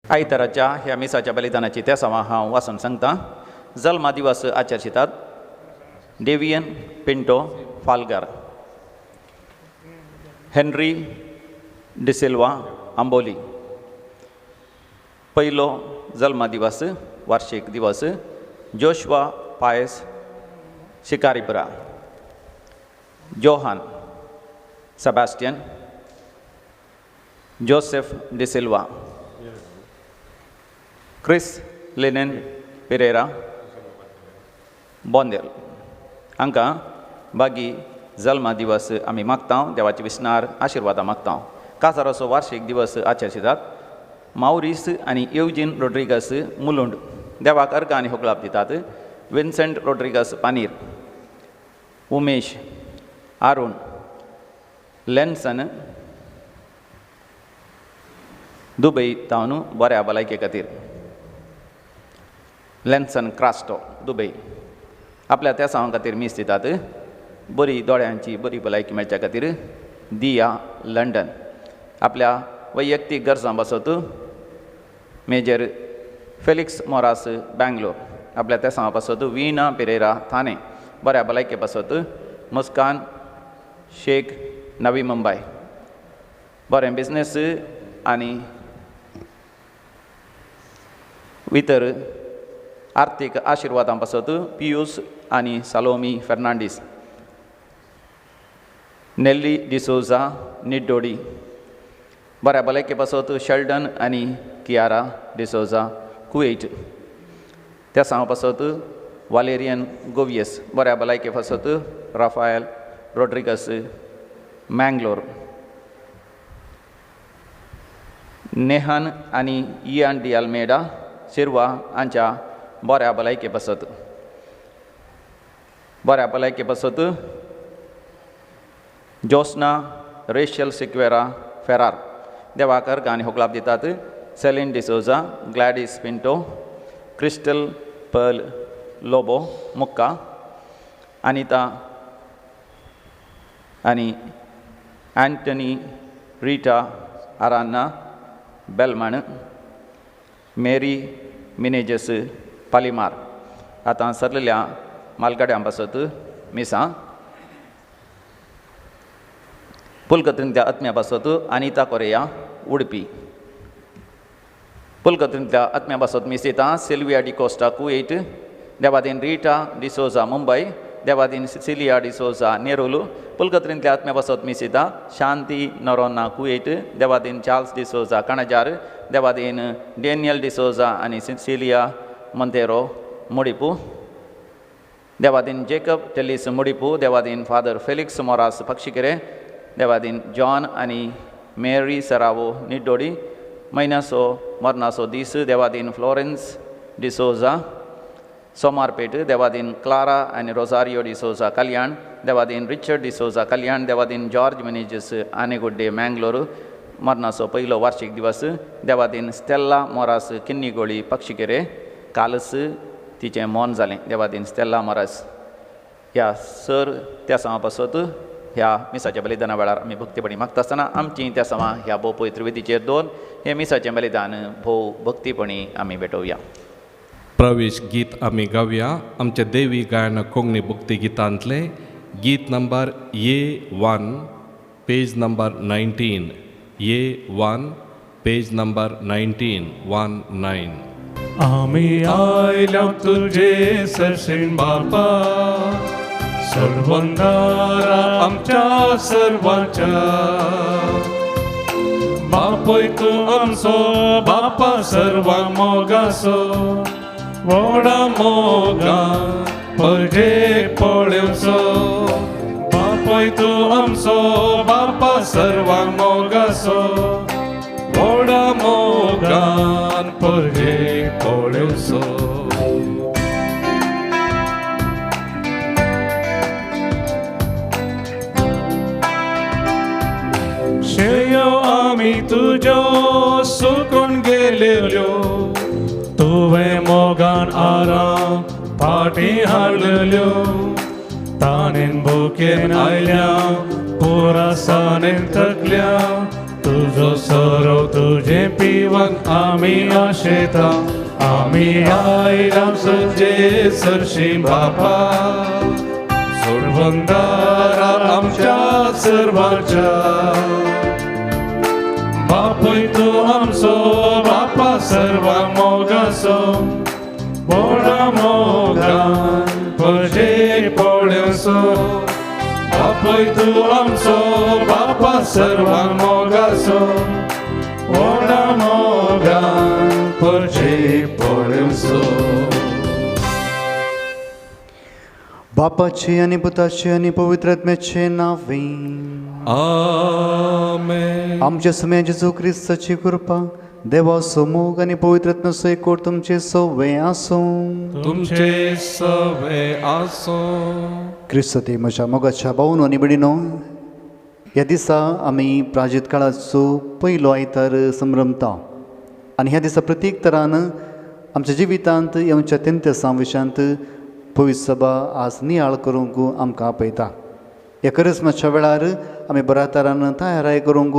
आयताराच्या ह्या मिसाच्या बलिदानाची त्या सवा हांव वाचून सांगता. जल्मा दिवस आचरशितात. Devian Pinto Falgar, Henry D'Silva Amboli. पयलो जल्मा दिवस वार्षिक दिवस Joshua Pius Shikaripura, Johan Sebastian, Joseph D'Silva, Chris Lennon Pereira Bondel. हांकां बागी जल्मा दिवस आमी मागता, देवाची विस्नार आशिर्वादा मागता. कासाराचो वार्षिक दिवस आचरशितात. माउरीस आनी येवजीन रोड्रिगस मुलुंड देवाक अर्घ आनी होगलाप दितात. विन्सेंट रोड्रिगस पानीर, उमेश आरुण लेन्सन दुबय तावन बऱ्या भलायके खातीर. लेन्सन क्रास्टो दुबय आपल्या त्या सांवा खातीर मीस दितात. बरी दोळ्यांची बरी भलायकी मेळच्या खातीर दिया लंडन. आपल्या वैयक्तीक गरजां बसत मेजर फेलिक्स मोरास बँगलोर. आपल्या त्या सांवा बसत वीणा पेरेरा थाने बऱ्या भलायके बसत. मुस्कान शेख नवी मुंबय बरें बिझनेस आनी इतर आर्थीक आशिर्वादां पासत पियूस आनी सालोमी फेर्नांडीस. नेल्ली डिसोजा निड्डोडी बऱ्या भलायके पासत शेल्डन आनी कियारा डिसोजा कुवेट. त्या सांवा पासत वालेरियन गोवियस बऱ्या भलायके पासत राफायल रोड्रिगस मँगलोर. नेहान आनी इयान डी अल्मेडा शिरवा हांच्या बऱ्या भलायके बसत. बऱ्या भलायके बसत जोस्ना रेशल सिक्वेरा फेरार देवाक अर्घ आनी होगलाप दितात. Celine D'Souza, Gladys Pinto, Crystal Pearl Lobo Mukka, Anita आनी Antony Rita Aranha Belman, Mary Menezes Palimar. आतां सरलेल्या मालगाड्यां बसत मिसां. पुलकत्रींतल्या आत्म्या बसत अनिता कोरेया उडपी. पुलकत्रींतल्या आत्म्या बसत मिस दिता. सिल्विया डिकोस्टा कुवेट देवादीन रिटा डिसोजा मुंबय, देवादीन सिलिया डिसोजा नेरुल. पुलकत्रींतल्या आत्म्या बसत मिस दिता. शांती नरोना कुवेट देवादीन चार्ल्स डिसोजा कणजार, देवादीन डेनियल डिसोजा आनी सिलिया मोंतेरो मुडिपू, देवादीन जेकब टेलिस मुडिपू, देवादीन फादर फेलिक्स मोरास पक्षिकेरे, देवादीन जॉन आनी मेरी सरावो निड्डोडी. मैनासो मरनासो दीस देवादीन फ्लोरेन्स डिसोजा सोमारपेट, देवादीन क्लारा आनी रोजारियो डिसोजा कल्याण, देवादीन रिचर्ड डिसोजा कल्याण, देवादीन जॉर्ज मिनेजीस आनेगुड्डे मँगलोर मरनाचो पयलो वार्षिक दिवस. देवादीन स्टेल्ला मोरास किन्नीगोळी पक्षिकेरे कालस तिचें मोन जालें. देवादीन स्टेल्ला मोरास ह्या सर त्या सांवा पासत ह्या मिसाच्या बलिदाना वेळार आमी भक्तीपणी मागता आसतना आमची त्या सांवा ह्या भोव पवित्र वेदीचेर दवरून हें मिसाचें बलिदान भोव भक्तीपणी आमी भेटोवया. प्रवेश गीत आमी गावया. आमचे देवी गायन कोंकणी भक्ती गितांतले गीत number A1 page number 19. A1 page number 1919. आमी आयल्या तुझे सरसेन बापा, सर्वंगारा आमच्या सर्वांच्या. बापय तूं आमचो बापा सर्वां मोगाचो, व्हडा मोगा पळजे पळयोचो. बापय तूं आमचो बापा सर्वां मोगाचो, व्हडा मोगान पळजे पळयोचो. शेयो आमी तुज्यो सुकून गेले केलेल्यो तुवें मोगान आराम फाटी हाडलेल्यो ताणेन भुकेन आयल्या पुरासानेन थकल्या तुजो सरो तुजे पिवंक आमी आशेता आमी आयला सजे सरशी बापा सोडवंदारा आमच्या सर्वांच्या बापूय तूं आमचो बापा सर्वा मोगाचो व्हडा मोगान पजे पळ्योसो बापूय तूं आमचो बापा सर्वा मोगाचो व्हडा मोगान पजे पळ्योसो बापाचे आणि पुताचे आणि पवित्र आत्म्याचे नावे आमेन आमच्या समय जेजू ख्रिस्ताची कृपा देवा समूग आणि पवित्र आत्म्या सैकोट तुमचे सवय आसो तुमचे सवे आसो क्रिस्ती म्हज्या मोगाच्या भाऊन आणि बिडीनो ह्या दिसा आमी प्राजीत काळाचो पयलो आयतार संभ्रमता आनी ह्या दिसा प्रत्येक तरान आमच्या जिवितांत येवच्या तेंत्या विशांत पवित्र सभा आज नियाळ करूंक आमकां आपयता ह्या क्रिस्मसच्या वेळार आमी बऱ्या तरान तयाराय करूंक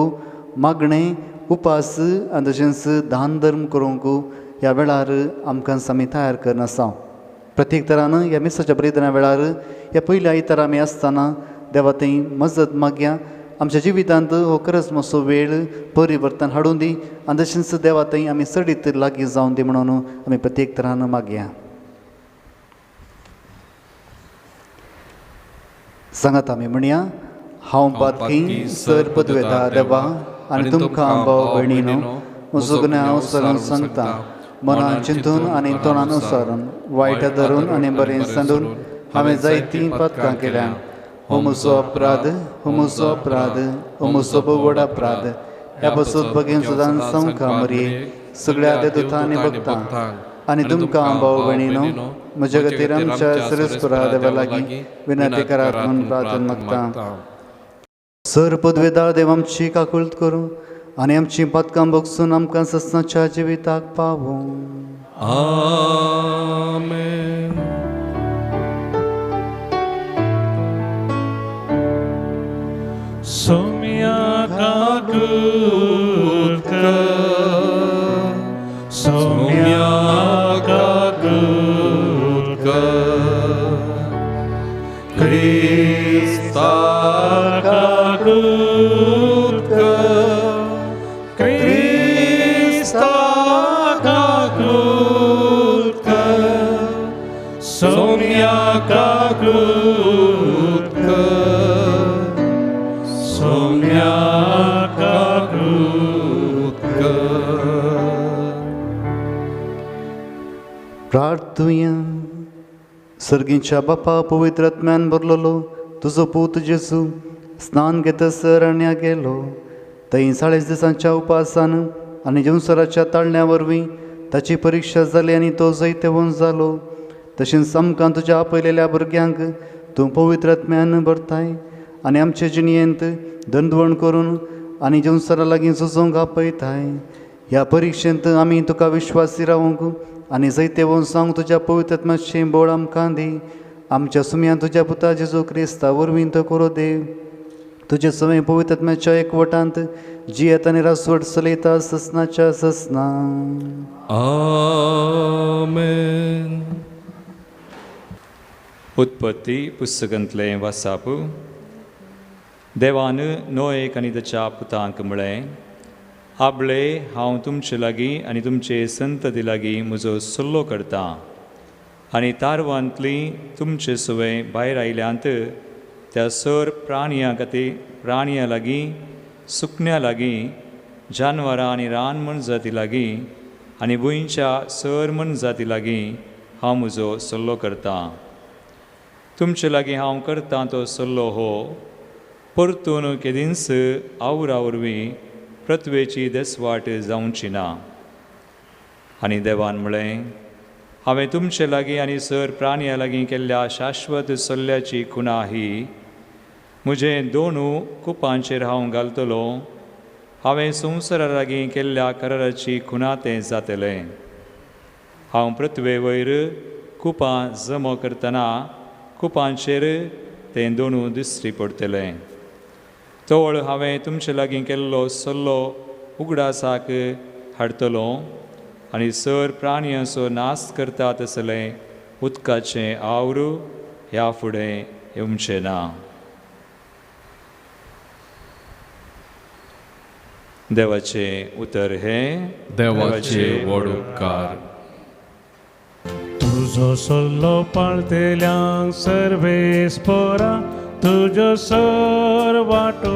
मागणें उपास आनी तशेंच दान धर्म करूंक ह्या वेळार आमकां आमी तयार करन आसा प्रत्येक तरान ह्या मिसाच्या बलिदाना वेळार ह्या पयल्या आयतार आमी आसतना देवा थंय मजत मागया आमच्या जिवितांत हो क्रिस्मसचो वेळ परिवर्तन हाडून दी आनी तशेंच देवा थंय आमी सडीत लागीं जावन दी म्हणून आमी प्रत्येक तरान मागया सांगात आमी म्हणया हांव पातकी सर पदवेदार देवा आनी तुमकां भाव भयणीनो म्हजो गुन्यांव हांव सरून सांगता मनान चिंतून आनी तोंडान उसरून वायट धरून आनी बरें सांडून हांवें जायतीं पातकां केल्या हो म्हजो अपराध हो म्हजो अपराध हो म्हजो व्हड अपराध ह्या बसून बगेन सुद्दां संवका मरये सगळ्या देदूतां आनी भक्तां आनी तुमकां भाव भयणीनो म्हजे खातीर आमच्या सर्वेस्परा देवा लागीं विनंती करात म्हणून प्रार्थना मागता सर पदवेदार देव आमची काकुळट करूं आनी आमची पातकां बगसून आमकां सस्नाच्या जिविताक पावो आमेन सोम्या काकुळट सोम्या काकुळट क्रिस्ता काकुळट क्रिस्ता काकुळट सोम्या काकुळट सोम्या काकुळट प्रार्थुया सर्गींच्या बापा पवित्र आत्म्यान भरलेलो तुजो पूत जेजू स्नान घेतसर आण्या गेलो थंय 40 दिसांच्या उपासान आनी जेवसराच्या ताळण्या वरवीं ताची परिक्षा जाली आनी तो जैतेवंत जालो तशेंच आमकां तुज्या आपयलेल्या भुरग्यांक तूं पवित्र आत्म्यान भरताय आनी आमचे जिणयेंत दंडवण करून आनी जेवसरा लागीं झुजोवंक आपयताय ह्या परिक्षेंत आमी तुका विश्वासी रावूंक आनी जैतेवंत सांग तुज्या पवित्र आत्म्याचें बोळ आमकां दी आमच्या सुमयान तुज्या पुता जेजू क्रिस्ता वरवीं तो करो देव तुजे सवय पवित्र आत्म्याच्या एकवटांत जियेत आनी रासवट चलयता ससनाच्या ससना आमेन उत्पत्ती पुस्तकांतलें वाचाप देवान नोएक आनी ताच्या पुतांक म्हळें आबळे हांव तुमचे लागीं आनी तुमचे संतती लागीं म्हजो सल्लो करतां आनी तारवांतली तुमचे सवय भायर आयल्यांत त्या सर प्राणयां लागीं सुकण्यां लागीं जानवरां आनी रानमण जाती लागीं आनी भुंयच्या सर म्हण जाती लागीं हांव म्हजो सल्लो करतां तुमचे लागीं हांव करतां तो सल्लो हो परतून केदींच आवरा वरवीं प्रतवेची देसवाट जावची ना आनी देवान म्हळें हांवें तुमचे लागीं आनी सर प्राणयां लागीं केल्ल्या शाश्वत सल्ल्याची खुणा ही म्हजें दोनू कुपांचेर हांव घालतलो हांवें संवसारा लागीं केल्ल्या कराराची खुणातें जातलें. हांव पृथ्वे वयर कुपां जमो करतना कुपांचेर तें दोनू दिश्टी पडटलें. तोळ हांवें तुमचे लागीं केल्लो सल्लो उगडासाक हाडटलो आनी सर प्राणयांचो नाश करता तसलें उदकाचें आवरू ह्या फुडें येवचें ना. देवाचें उतर हें देवाचे व्हड उपकार. तुजो सल्लो पाळतेल्यांक सर्वेस्परा तुजो सर वाटो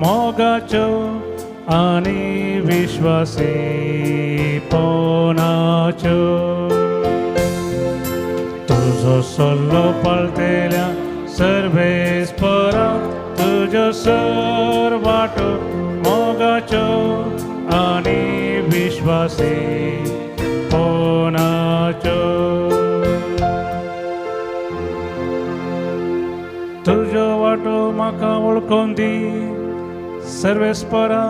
मोगाच्यो आनी विश्वासी पोनाच्यो. तुजो सल्लो पाळतेल्यांक सर्वेस्परा तुजो सर वाटो मोगाच्यो आनी विश्वासी पोनाच्यो. तुजो वाटो म्हाका वळखून दी सर्वेस्परा.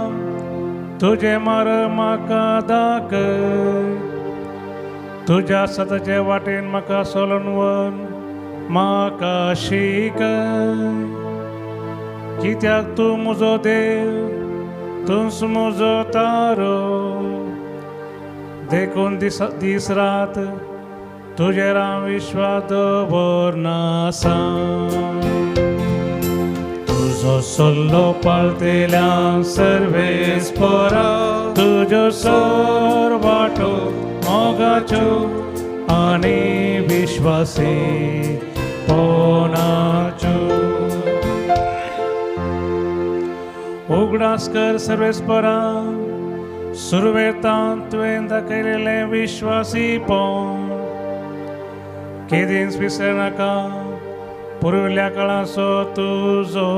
तुजे मार्ग म्हाका दाखय. तुज्या सताचे वाटेन म्हाका सोलून व्हर. म्हाका शिकय. कित्याक तूं म्हजो देव. तूंच म्हजो तारो. देखून दीस रात तुजेर हांव विश्वास दवरनासा. तुजो सल्लो पाळतेल्यांक सर्वेस्परा तुजो सर वाटो मोगाच्यो आनी विश्वासी पोनाच्यो. उगडास कर सर्वेस्परा. सुरवेतान तुवें दाखयलेलें विश्वासीपण केदींच विसरनाका. पुर्विल्ल्या काळाचो तुजो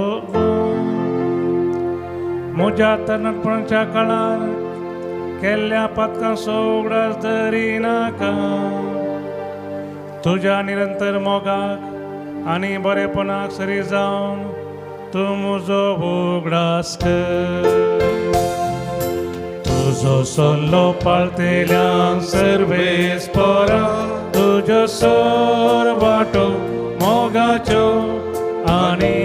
म्हज्या तरणाटपणाच्या काळांत केल्ल्या पातकांचो उगडास धरिनाका. तुज्या निरंतर मोगाक आनी बरेपणाक सरी जावन तूं म्हजो उगडास कर. तुजो सल्लो पाळतेल्यांक सर्वेस्परा तुजो सर वाटो मोगाच्यो आनी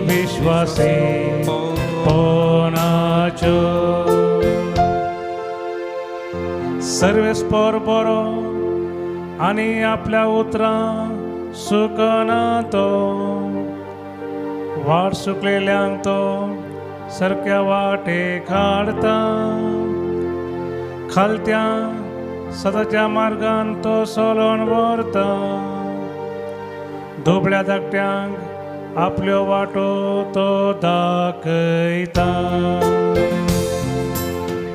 विश्वासी पोनाच्यो. सर्वेस्पर बरो आनी आपल्या उतरां सुकना तो. वाट सुकलेल्यांक तो सारक्या वाटेक हाडटा. खालत्या सदाच्या मार्गान तो सोलोन व्हरता. दुबळ्या धाकट्यांक आपल्यो वाटो तो दाखयता.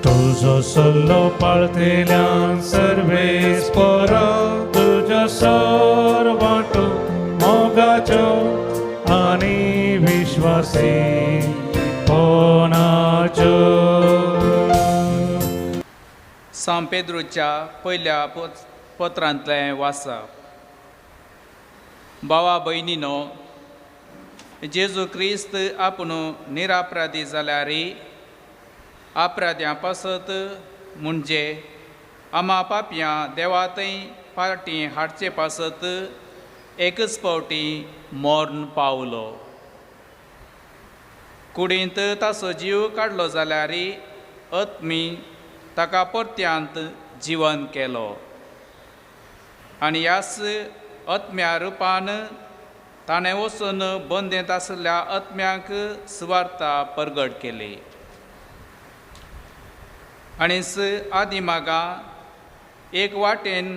तुजो सल्लो पाळतेल्यांक सर्वेस्परा तुजो सर वाटो मोगाच्यो आनी विश्वासी पोनाच्यो. सांत पेद्रूच्या पयल्या पत्रांतलें वाचप. भावा भयणीनो, जेजू क्रिस्त आपूण निरापराधी जाल्यारय अपराध्यां पासत म्हणजे आमा पापयां देवा थंय फाटीं हाडचे पासत एकच फावटी मरण पावलो. कुडींत ताचो जीव काडलो जाल्यारय आत्मी ताका परत्यांत जिवन केलो आनी ह्याच आत्म्या रुपान ताणें वचून बंदेंत आसलेल्या आत्म्यांक सुवार्ता परगट केली. आनीस आदिमागा एक वाटेन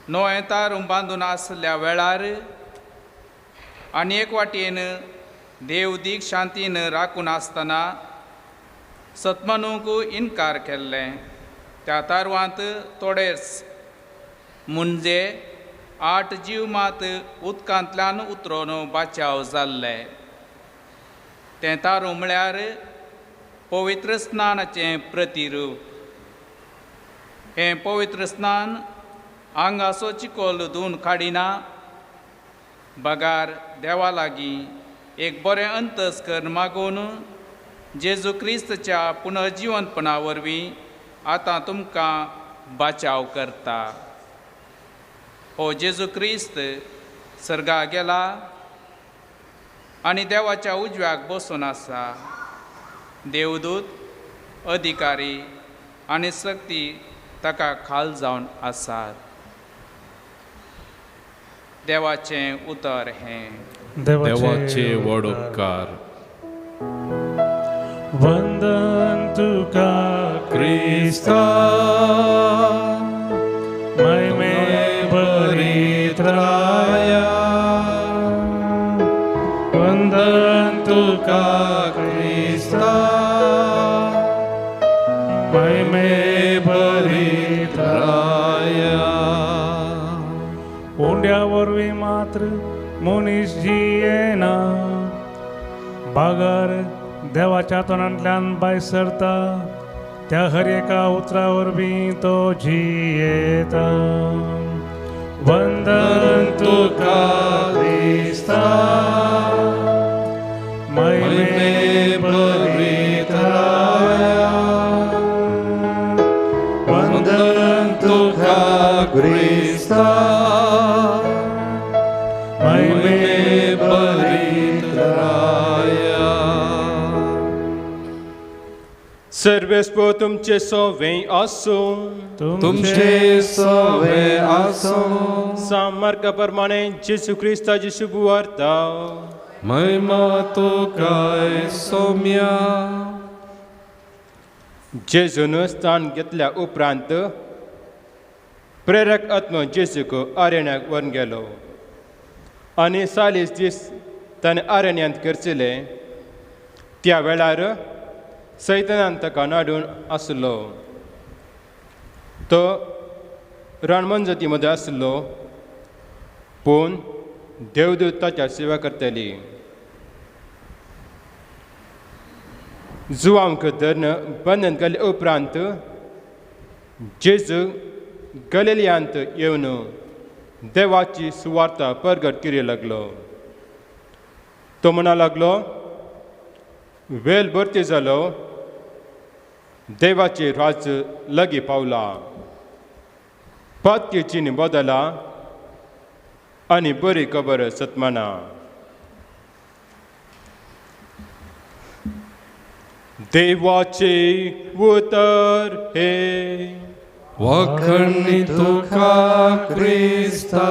नोए तारून बांदून आसल्या वेळार आनी एक वाटेन देव दीक शांतीन राखून आसतना सत्मनूक इन्कार केल्ले. त्या तारवांत थोडेच म्हणजे 8 जीव मात उदकांतल्यान उतरोन बाचाव जाल्ले. तें तारू म्हळ्यार पवित्र स्नानाचें प्रतिरूप. हें पवित्र स्नान आंगाचो चिकोल धुवन काडिना, बगार देवा लागीं एक बरें अंतस्करण मागून जेजू क्रिस्तच्या पुनर्जिवंतपणा वरवीं आतां तुमकां बाचाव करता. हो जेजू क्रिस्त सर्गा गेला आनी देवाच्या उजव्याक बसून आसा. देवदूत, अधिकारी आनी शक्ती ताका खाल जावन आसात. देवाचें उतर हें. देवाचे व्हड उपकार. वंदन तुका क्रिस्ता, महिमे भरीत राया. वंदन तुका क्रिस्ता, महिमे भरीत राया. ओंड्या वरवीं मात्र मनीस जियेना, बागर देवाच्या तोंडांतल्यान भायर सरता त्या हर एका उतरा वरवीं तो जियेता. वंदन तुका क्रिस्ता, महिमे भरीत राया. वंदन तुका क्रिस्ता, महिमे भरीत राया. सर्वेस्पो तुमचे सोवें आसूं. तुमचे सवे आसो. सामार्ग प्रमाणे जेजू क्रिस्ताची शुभ वार्ता. महिमा तुकाय सौम्या. जेजून स्थान घेतल्या उपरांत प्रेरक आत्मो जेजूक आरण्याक व्हरून गेलो आनी 40 दीस ताणें आरण्यांत करचिले. त्या वेळार सैतानान ताका नाडून आसलो. तो रणमंजती मदें आसलो, पूण देवदूत ताच्या सेवा करतली. जुवांक धरून बंधन केले उपरांत जेजू गलिलियांत येवन देवाची सुवार्ता परगट करूं लागलो. तो म्हणा लागलो, वेळ भरती जालो, देवाचे राज लागीं पावला. पातकी चिन्ह बदला आनी बरी खबर सतमाना. देवाचे उतर हे. वखणी तुका क्रिस्ता.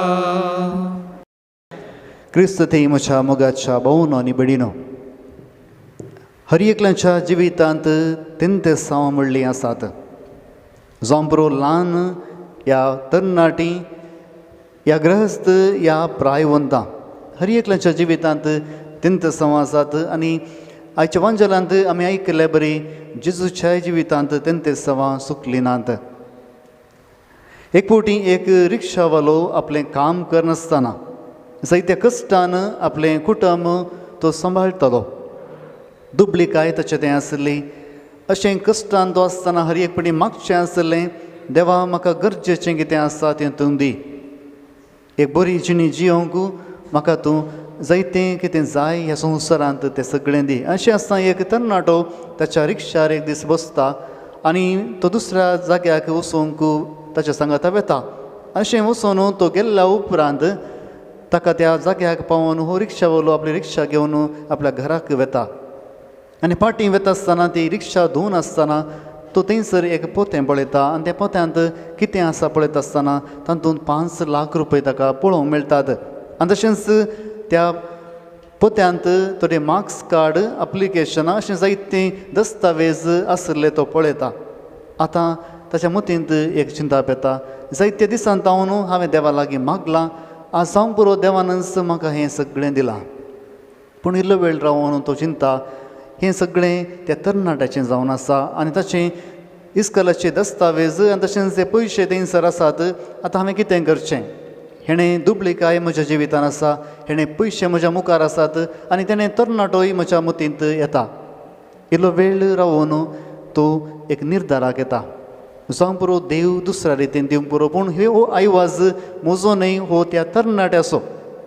क्रिस्त थंय म्हज्या मोगाच्या भोवनो आनी भयणीनो, हर एकल्याच्या जिवितांत तेंते सांव म्हणलीं आसात. जावं बरो ल्हान या तरणाटी या ग्रहस्थ या प्रायवंतां, हर एकल्याच्या जिवितांत तेंते सांव आसात. आनी आयच्या वांजलांत आमी आयकले बरी जेजूच्या जिवितांत तेंते सांवां सुकलीं नात. एक फावटी एक रिक्षावालो आपलें काम करनासतना जायत्या कश्टान आपलें कुटुंब तो सांबाळटालो. दुबळीकाय ताचें तें आसली. अशें कश्टान तो आसतना हर एक फावटी मागचें आसलें, देवा म्हाका गरजेचें कितें आसा तें तूं दी. एक बरी जिणी जियोंक म्हाका तूं जायतें कितें जाय ह्या संवसारांत तें सगळें दी. अशें आसतना एक तरणाटो ताच्या रिक्षार एक दीस बसता आनी तो दुसऱ्या जाग्याक वचूंक ताच्या सांगाता वेता. अशें वचून तो गेल्ल्या उपरांत ताका त्या जाग्याक पावून हो रिक्षावालो आपली रिक्षा घेवन आपल्या घराक वेता. आनी फाटीं वेता आसतना ती रिक्षा धुवन आसतना तो थंयसर एक पोतें पळयता आनी त्या पोत्यांत कितें आसा पळयता आसतना तातूंत 5 लाख रुपया ताका पळोवंक मेळटात. आनी तशेंच त्या पोत्यांत थोडे मार्क्स कार्ड, एप्लिकेशनां अशें जायते दस्तावेज आसले तो पळयता. आतां ताच्या मतींत एक चिंता येता, जायत्या दिसांत हांवें देवा लागीं मागलां, आज जावं पुरो देवानच म्हाका हें सगळें दिलां. पूण इल्लो वेळ रावन तो चिंता, हें सगळें त्या तरणाट्याचें जावन आसा आनी ताचें इस्कलाचे दस्तावेज आनी तशेंच जे पयशे थंयसर आसात. आतां हांवें कितें करचें? हेणें दुबळीकाय म्हज्या जिवितान आसा, हेणें पयशे म्हज्या मुखार आसात आनी तेणें तरणाटोय म्हज्या मतींत येता. इल्लो वेळ रावन तो एक निर्धाराक येता, जावं पुरो देव दुसऱ्या रितीन दिवंक पुरो, पूण हो आयवाज म्हजो न्हय, हो त्या तरणाट्याचो.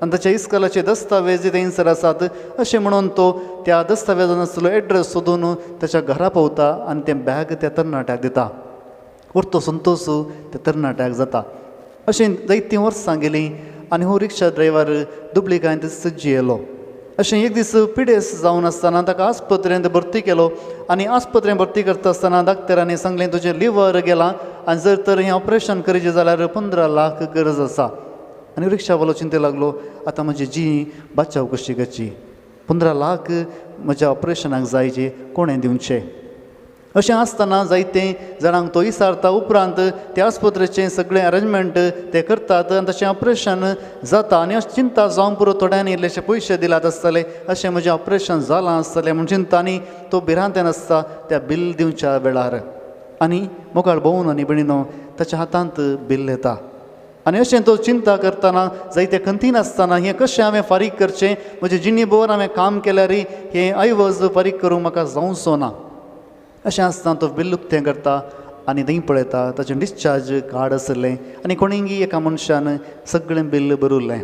आनी ताच्या इस्कॉलाचे दस्तावेज थंयसर आसात अशें म्हणून तो त्या दस्तावेजान आसलो एड्रेस सोदून ताच्या घरा पावता आनी तें बॅग त्या तरणाट्याक दिता. परतो संतोश त्या तरणाट्याक जाता. अशें जायतीं वर्सां गेलीं आनी हो रिक्षा ड्रायव्हर दुबळिकायेंत सज्जी येयलो. अशें एक दीस पिडेस जावन आसतना ताका आस्पत्रेंत भरती केलो आनी आस्पत्रेंत भरती करता आसतना डाक्टरांनी सांगलें तुजें लिव्हर गेलां आनी जर तर हें ऑपरेशन करचें जाल्यार 15 लाख गरज आसा. आनी रिक्षावालो चिंते लागलो आतां म्हजी जी बाचाव कशी करची, 15 लाख म्हज्या ऑपरेशनाक जायचे, कोणें दिवचे. अशें आसतना जायते जाणांक तो विचारता. उपरांत त्या आस्पत्रेचें सगळें अरेंजमेंट ते करतात आनी तशें ऑपरेशन जाता. आनी अशें चिंता जावं पुरो थोड्यांनी इल्लेशे पयशे दिलात आसतले, अशें म्हजें ऑपरेशन जालां आसतलें म्हूण चिंता. आनी तो भिरांतेन आसता त्या बिल दिवच्या वेळार. आनी मुखार भोंवून आनी भयणीनो ताच्या हातांत बिल येता. आनी अशें तो चिंता करतना जायते खंतीन आसतना हें कशें हांवें फारीक करचें, म्हजे जिणेभर हांवें काम केल्यार हें आयवज फारीक करूंक म्हाका जावचो ना. अशें आसतना तो बिल उक्तें करता आनी थंय पळयता ताचें डिस्चार्ज कार्ड आसलें आनी कोणींय एका मनशान सगळें बिल बरयल्लें.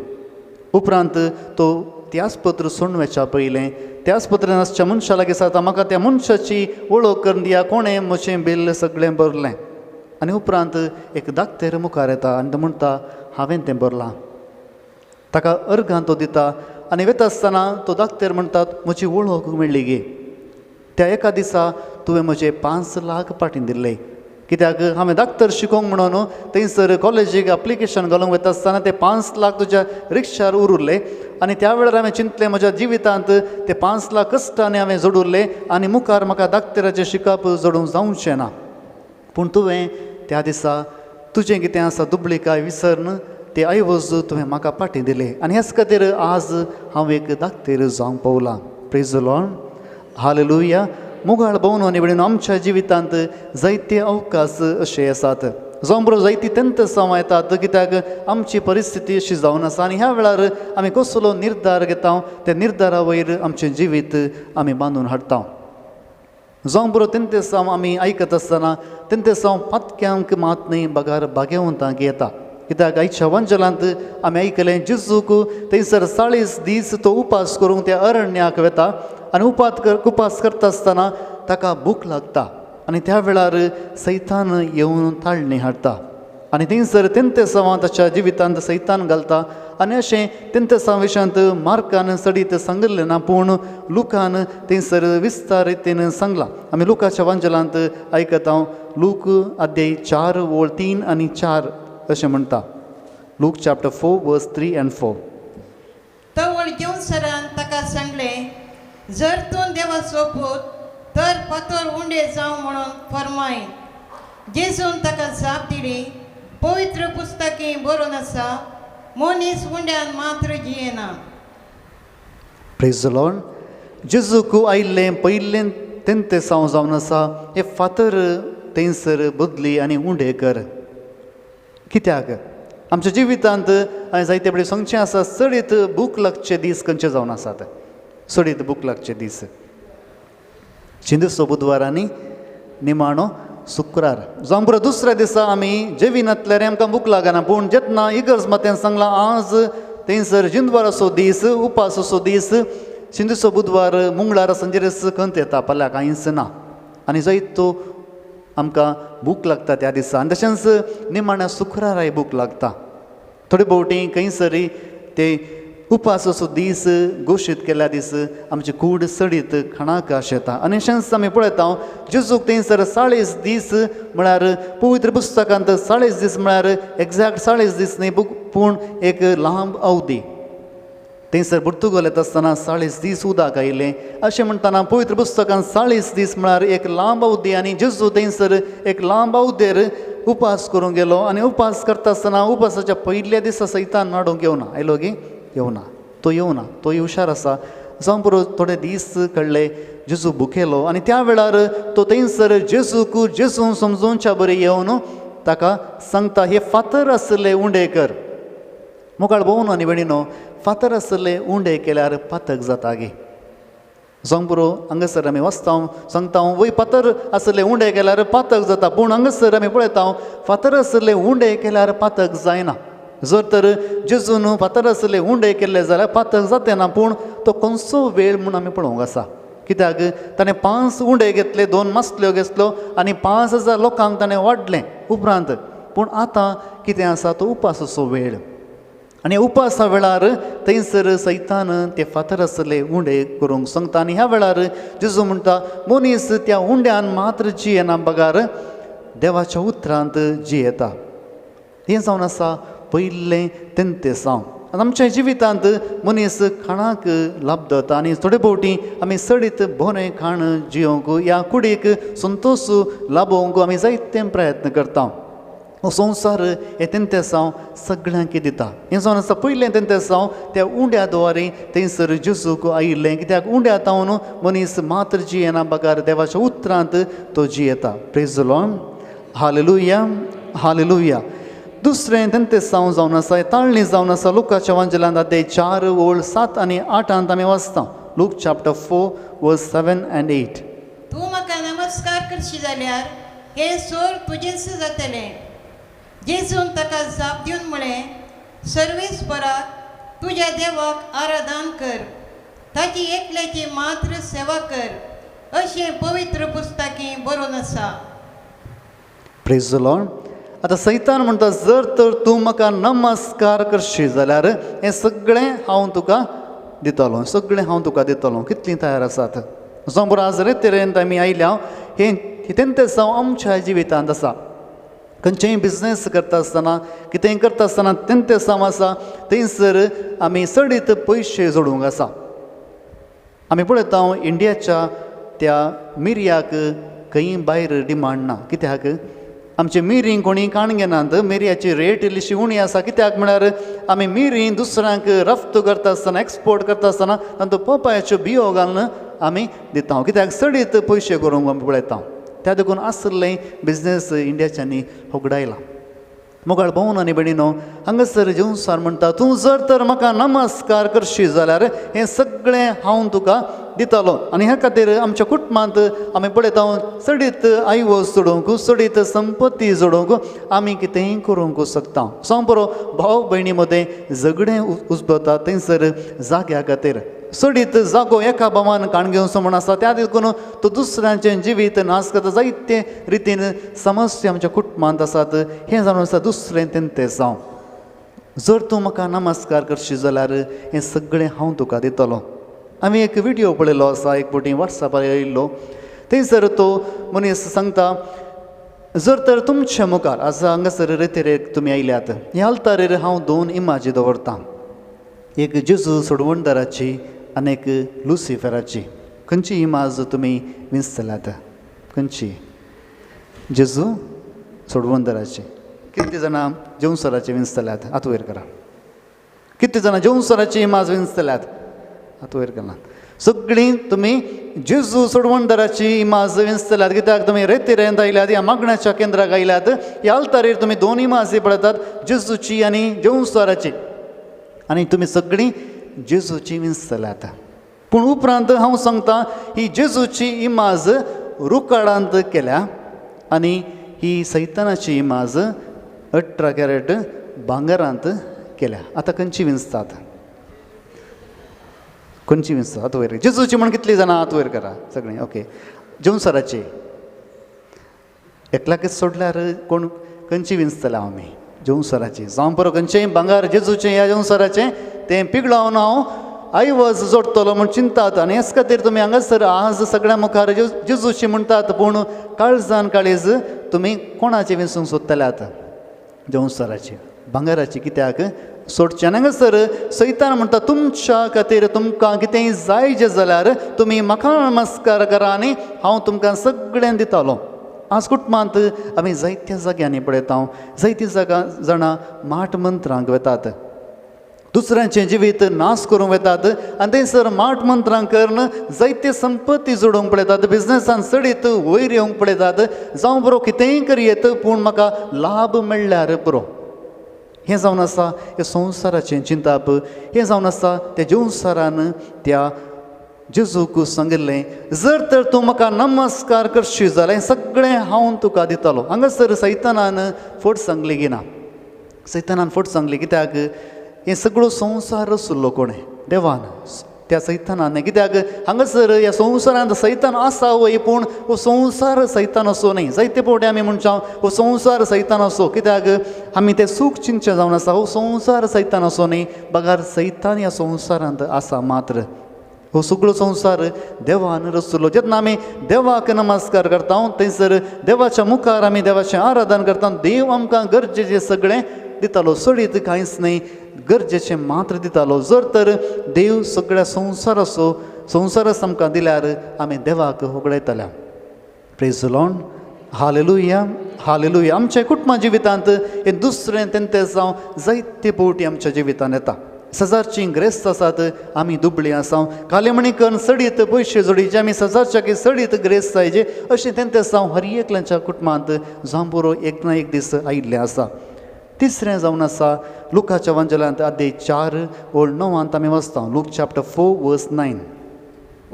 उपरांत तो तें आस्पत्र सोडून वचच्या पयलें त्या आस्पत्रेंत आसच्या मनशा लागीं सांगता म्हाका त्या मनशाची वळख करून दिया, कोणें म्हजें बिल सगळें बरलें. आनी उपरांत एक दाक्तेर मुखार येता आनी तो म्हणटा हांवें तें बरलां. ताका अर्घां तो दिता आनी वता आसतना तो दाक्तेर म्हणटा म्हजी वळख मेळ्ळी गे. त्या एका दिसा तुवें म्हजे 5 लाख पाटीं दिल्ले, कित्याक हांवें दाक्तर शिकोवंक म्हणून थंयसर कॉलेजीक एप्लिकेशन घालूंक वता आसतना ते 5 लाख तुज्या रिक्षार उरले. आनी त्या वेळार हांवें चिंतलें म्हज्या जिवितांत ते 5 लाख कश्टांनी हांवें जोडुरले आनी मुखार म्हाका दाक्तराचें शिकप जोडूंक जावचें ना. पूण तुवें त्या दिसा तुजें कितें आसा दुबळिकाय विसरन ते आयवज तुवें म्हाका पाटी दिले आनी हेच खातीर आज हांव एक दाक्तेर जावंक पावलां. Praise the lord. हालेलुया. मुगाळ भोंवून आनी भयणीनो आमच्या जिवितांत जायते अवकाश अशे आसात, जावं बरो जायती तेंत जावं येतात, कित्याक आमची परिस्थिती अशी जावन आसा आनी ह्या वेळार आमी कसलो निर्धार घेता त्या निर्धारा वयर आमचें जिवीत आमी बांदून हाडटा. जावं बरो तेंते सावन आमी आयकत आसतना तेंते सावन पातक्यांक मात न्ही बागार बागेवंतांक येता. कित्याक आयच्या वंजलांत आमी आयकलें जेजूक थंयसर 40 दीस तो उपास करूंक त्या अरण्याक वेता आनी उपास करता आसतना ताका भूक लागता आनी त्या वेळार सैतान येवन ताळणी हाडटा आनी थंयसर तेंते सावन ताच्या जिवितांत सैतान घालता. आनी अशें तेंते सावन विशयांत मार्कान सडीत सांगलें ना, पूण लुकान थंयसर विस्तार रितीन सांगलां. आमी लुकाच्या वंजलांत आयकता. लूक अध्याय 4:3 आनी 4 अशें म्हणटा. Look chapter 4:3 and 4. तो वळख्यो सरान ताका सांगलें, जर तूं देवा सोपूत तर फातर उंडे जावं म्हणून फरमाय. जेजून ताका जाप दिली, पवित्र पुस्तकी बरोवन आसा, मनीस उंड्यान मात्र जियेना. Praise the lord. जेजूक आयिल्लें पयलें तेंते सावन जावन आसा हे फातर थंयसर बदली आनी उंडे कर. कित्याक आमच्या जिवितांत हांवें जायते बडें सांगचें आसा, चडीत भूक लागचे दीस खंयचे जावन आसात. चडीत भूक लागचे दीस शिंदसो बुधवार आनी निमाणो शुक्रार. जावं बरो दुसऱ्या दिसा आमी जेविनातल्यार आमकां भूक लागना, पूण जेन्ना इगर्ज मातेन सांगलां आज थंयसर जिंदवार असो दीस, उपास असो दीस, शिंदसो बुधवार मुंगळार संजेरेस खंत येता, फाल्यां कांयच ना. आनी जायतो आमकां भूक लागता त्या दिसा. आनी तशेंच निमाण्या शुक्राराय भूक लागता. थोडे भोवटी खंयसरी ते उपास असो दीस घोशीत केल्या दीस आमची कूड सडीत खाणाक आशेता. आनी अशेंच आमी पळयता जेजूक थंयसर 40 दीस म्हळ्यार पवित्र पुस्तकांत 40 दीस म्हळ्यार एक्झॅक्ट 40 दीस न्ही, पूण एक लांब अवधी. थंयसर पुर्तुगाल येता आसतना 40 दीस उदक आयिल्लें अशें म्हणटाना पवित्र पुस्तकांत 40 दीस म्हळ्यार एक लांब अवधी. आनी जेजू थंयसर एक लांब अवधेर उपास करूंक गेलो आनी उपास करता आसतना उपासाच्या पयल्या दिसा सैतान नाडूंक येवना. आयलो गे येवना, तो येवना, तो हुशार आसा. जावं बरो थोडे दीस कळ्ळे जेजू भुकेलो आनी त्या वेळार तो थंयसर जेजूक जेजू समजोवच्या बरें येवन ताका सांगता हे फातर आसले उंडे कर. मुखार भोंवून आनी भयणीनो फातर आसले उंडे केल्यार पातक जाता गे. जावं बरो हांगासर आमी वचता सांगता वय फातर आसले उंडे केल्यार पातक जाता, पूण हांगासर आमी पळयता फातर आसले उंडे केल्यार पातक जायना. जर तर जेजून फातर आसले उंडे केल्ले जाल्यार पातक जाते ना, पूण तो खंयचो वेळ म्हूण आमी पळोवंक आसा. कित्याक ताणें 5 उंडे घेतले, 2 मसल्यो घेतलो आनी 5,000 लोकांक ताणें वाडलें उपरांत. पूण आतां कितें आसा, तो उपासाचो वेळ. आनी उपासा वेळार थंयसर सैतान ते फातर आसले उंडे करूंक सांगता. आनी ह्या वेळार जेजू म्हणटा मनीस त्या उंड्यान मात्र जियेना बगार देवाच्या उतरांत जियेता. हें जावन आसा पयलें तेंतेसांव. आमच्या जिवितांत मनीस खाणाक लाभता आनी थोडे फावटी आमी सडीत बरें खाण जियोंक, ह्या कुडीक संतोश लाभोवंक आमी जायते प्रयत्न करता. हो संवसार हे तेंतेसांव सगळ्यांक दिता. हें जावन आसा पयलें तेंतेसांव त्या उंड्या द्वारे थंयसर जेजूक आयिल्लें. कित्याक उंड्या तावन मनीस मात्र जियेना बगार देवाच्या उतरांत तो जियेता. Praise the lord. Hallelujah, hallelujah. दुसरें तेंतेसांव जावन आसा, ताळणी जावन आसा लुकाच्या वांजलांत अध्याय 4 ओळ 7 आनी 8 आमी वाचता. लूक चॅप्टर 4 वर्स 7 and 8. तूं म्हाका नमस्कार करशी जाल्यार हे सोर तुजेच जातलें. जेजून ताका जाप दिवन म्हळें, सर्वेस्पराक तुज्या देवाक आराधन कर, ताची एकल्याची मात्र सेवा कर, अशें पवित्र पुस्तकी बरोवन आसा. Praise the Lord. आतां सैतान म्हणटा जर तर तूं म्हाका नमस्कार करशी जाल्यार हें सगळें हांव तुका दितलो, सगळें हांव तुका दितलो. कितलीं तयार आसात. समोर आज रेतेरेंत आमी आयल्या. हें तेंतेसांव आमच्या जिवितांत आसा. खंयचेंय बिजनेस करता आसतना, कितेंय करता आसतना तेंतेसांव आसा. थंयसर आमी सडीत पयशे जोडूंक आसा. आमी पळयता इंडियाच्या त्या मिरयाक खंय भायर डिमांड ना. कित्याक आमचे मिरीं कोणी काण घेनात. मिरयाची रेट इल्लीशी उणी आसा. कित्याक म्हळ्यार आमी मिरीं दुसऱ्यांक रफ्त करता आसतना, एक्सपोर्ट करता आसतना तातूंत पोपायाच्यो बियो घालून आमी दिता. कित्याक सडीत पयशे करूंक आमी पळयता. त्या देखून आसलें बिजनेस इंडियाच्यांनी होगडायला. मोगाळ भोवन आनी भयणीनो, हांगासर जेवसार म्हणटा तूं जर तर म्हाका नमस्कार करशी जाल्यार हें सगळें हांव तुका दितलो. आनी ह्या खातीर आमच्या कुटुंबांत आमी पळयता सडीत आयवो सोडूंक, सडीत संपत्ती जोडूंक आमी कितेंय करूंक शकता. सांग बरो, भाव भयणी मदें झगडें उजभता थंयसर जाग्या खातीर. सडीत जागो एका भावान काण घेवचो म्हूण आसा, त्या देखून तो दुसऱ्यांचें जिवीत नाश करता. जायते रितीन समस्या आमच्या कुटुंबांत आसात. हें जावन आसा दुसरें तेंतेसांव. जर तूं म्हाका नमस्कार करशी जाल्यार हें सगळें हांव तुका दितलो. आमी एक विडियो पळयलो आसा, एक फावटी वॉट्सॅपार येयल्लो. थंयसर तो मनीस सांगता जर तर तुमच्या मुखार आज हांगासर रेतेरेक तुमी आयल्यात, ह्या अल्तारेर हांव 2 इमाजी दवरतां. एक जेजू सोडवणदाराची आनी एक लुसिफराची. खंयची इमाज तुमी विंचतल्यात? खंयची? जेजू सोडवणदाराची. कितलीं जाणां जेवसराची विंचतल्यात? हात वयर करा. कितलीं जाणां जेवसराची इमाज विंचतल्यात? हात वयर केला. सगळीं तुमी जेजू सोडवणदाराची इमाज विंचतल्यात. कित्याक तुमी रेतेरेंत आयल्यात, ह्या मागण्याच्या केंद्राक आयल्यात. ह्या अल्तारेर तुमी 2 इमाजी पळयतात, जेजूची आनी जेवसराची. आनी तुमी सगळीं जेजूची विंचतल्यात. पूण उपरांत हांव सांगता ही जेजूची इमाज रुकाडांत केल्या आनी ही सैतानाची इमाज 18 कॅरेट भांगरांत केल्या. आतां खंयची विंचतात? खंयची विंचतात? हात वयर. जेजूची म्हण कितलीं जाणां हात वयर करा सगळीं? ओके. जेवसराची एकल्याकच सोडल्यार कोण खंयची विंचतल्या आमी? जेवसराची. जावं बरो खंयचेंय भांगार जेजूचें या जेवसराचें तें पिगळावन हांव आयवज जोडटलो म्हूण चिंतात. आनी हेच खातीर तुमी हांगासर आज सगळ्या मुखार जेजूची म्हणटात, पूण काळजान काळीज तुमी कोणाची विंचूंक सोदतल्यात? जेवसराची, भांगाराची. कित्याक सोडचें? हांगासर सैतान म्हणटा तुमच्या खातीर तुमकां कितेंय जाय जाल्यार तुमी म्हाका नमस्कार करा आनी हांव तुमकां सगळें दितलो. आज कुटुंबांत आमी जायत्या जाग्यांनी पळयता, जायतीं जाणां माट मंत्रांक वेतात, दुसऱ्यांचें जिवीत नाश करूंक वेतात आनी थंयसर माट मंत्रां करून जायते संपत्ती जोडूंक पळयतात, बिजनेसान सडीत वयर येवंक पळयतात. जावं बरो कितेंय करियेत पूण म्हाका लाभ मेळ्ळ्यार पुरो. हें जावन आसा हे संवसाराचें चिंताप. हें जावन आसा त्या जेवसरान त्या जेजूक सांगिल्लें, जर तर तूं म्हाका नमस्कार करशी जाल्यार हें सगळें हांव तुका दितलो. हांगासर सैतानान फट सांगली गिना. सैतानान फट सांगली कित्याक हे सगळो संवसार रचुल्लो कोणें देवान त्या सैतानान कित्याक हांगासर ह्या संवसारांत सैतान आसा वय पूण हो संवसार सैतान असो न्ही जायते फावटी आमी म्हणटा हो संवसार सैतान असो कित्याक आमी तें सूख चिंतचें जावन आसा हो संवसार सैतान असो न्ही बगार सैतान ह्या संवसारांत आसा मात्र हो सगळो संवसार देवान रचुल्लो जेन्ना आमी देवाक नमस्कार करता थंयसर देवाच्या मुखार आमी देवाचें आराधन करता देव आमकां गरजेचें सगळें दितालो सडीत कांयच न्ही गरजेचें मात्र दितालो जर तर देव सगळ्या संवसारच आमकां दिल्यार आमी देवाक होगडयतल्या praise the lord hallelujah hallelujah आमच्या कुटुंबा जिवितांत हे दुसरें तेंते जावं जायते फावटी आमच्या जिवितांत येता सजारची ग्रेस्त आसात आमी दुबळी आसा काले म्हणी करून सडीत पयशे जोडीचे आमी सजारच्या की सडीत ग्रेस्त जायचे अशें तेंते जावं हर एकल्याच्या कुटुंबांत जावं बरो एक ना एक दीस आयिल्ले आसा तिसरें जावन आसा लुकाच्या वांजलांत अध्याय 4:9 आमी वाचता लूक चॅप्टर 4:9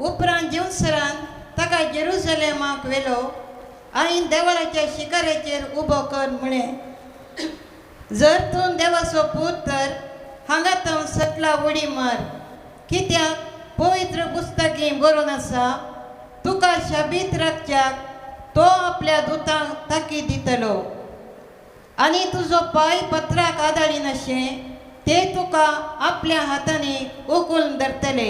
उपरांत जेवसरान ताका जेरुसलेमाक व्हेलो आनी देवळाच्या शिखराचेर उबो कर म्हळें जर तूं देवाचो पूत तर हांगा तो सकला उडी मार कित्याक पवित्र पुस्तकीं बरोवन आसा तुका शाबीत राखच्याक तो आपल्या दुतांक ताकी दितलो आनी तुजो पांय पत्राक आदाळी नाशें ते तुका आपल्या हातांनी उखलून धरतले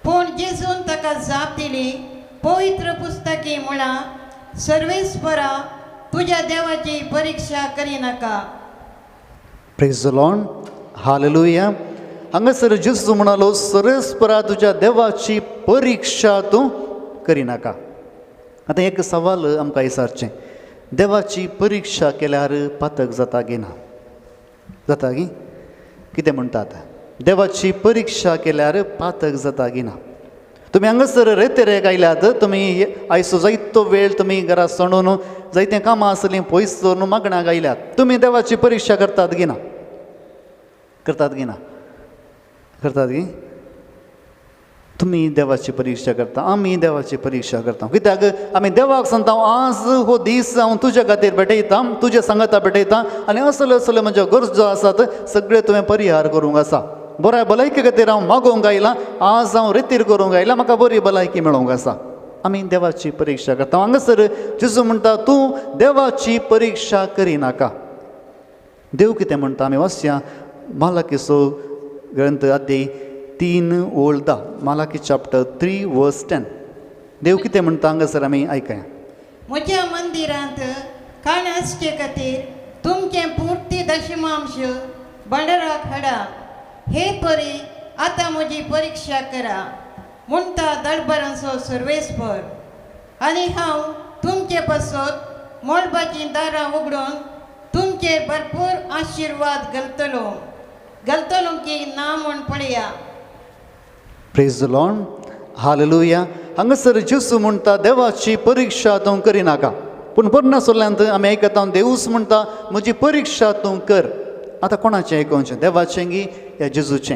पूण जेजून ताका जाप दिली पवित्र पुस्तकी म्हळां सर्वेस्परा तुज्या देवाची परिक्षा करिनाका प्रेज द लॉर्ड हालेलुया हांगासर जेजू म्हणालो सर्वेस्परा तुज्या देवाची परिक्षा तूं करिनाका आतां एक सवाल आमकां विचारचें देवाची परिक्षा केल्यार पातक जाता की ना जाता की कितें म्हणटात देवाची परिक्षा केल्यार पातक जाता की ना तुमी हांगासर रेतेरेक आयल्यात तुमी आयचो जायतो वेळ तुमी घरा सणून जायतीं कामां आसलीं पयस दवरून मागणाक आयल्यात तुमी देवाची परिक्षा करतात की ना करतात की ना करतात की तुमी देवाची परिक्षा करता आमी देवाची परिक्षा करता कित्याक आमी देवाक सांगता आज हो दीस हांव तुज्या खातीर भेटयता तुज्या सांगाता भेटयता आनी असल्यो म्हज्यो गरजो आसात सगळे तुवें परिहार करूंक आसा बऱ्या भलायके खातीर हांव मागोवंक आयलां आज हांव रितीर करूंक आयलां म्हाका बरी भलायकी मेळोवंक आसा आमी देवाची परिक्षा करता हांगासर जेजू म्हणटा तूं देवाची परिक्षा करिनाका देव कितें म्हणटा आमी वाचया मालाकीचो ग्रंथ अध्याय 3:10 मालाकी चॅप्टर 3:10 देव कितें म्हणटा हांगासर आमी आयकया म्हज्या मंदिरांत खाण आसचे खातीर तुमचें पुर्ती दशमांश भांडाराक हाडा हे परी आतां म्हजी परिक्षा करा म्हणटा दळबरांचो सर्वेस्पर आनी हांव तुमचे पासत मोळपाचीं दारां उगडून तुमचेर भरपूर आशिर्वाद घालतलो की ना म्हूण पळया प्रेज द लॉर्ड हालेलुया हांगासर जेजू म्हणटा देवाची परिक्षा तूं करिनाका पूण परनासोल्यांत आमी आयकता देवूच म्हणटा म्हजी परिक्षा तूं कर आतां कोणाचें आयकोवचें देवाचें गी या जेजूचें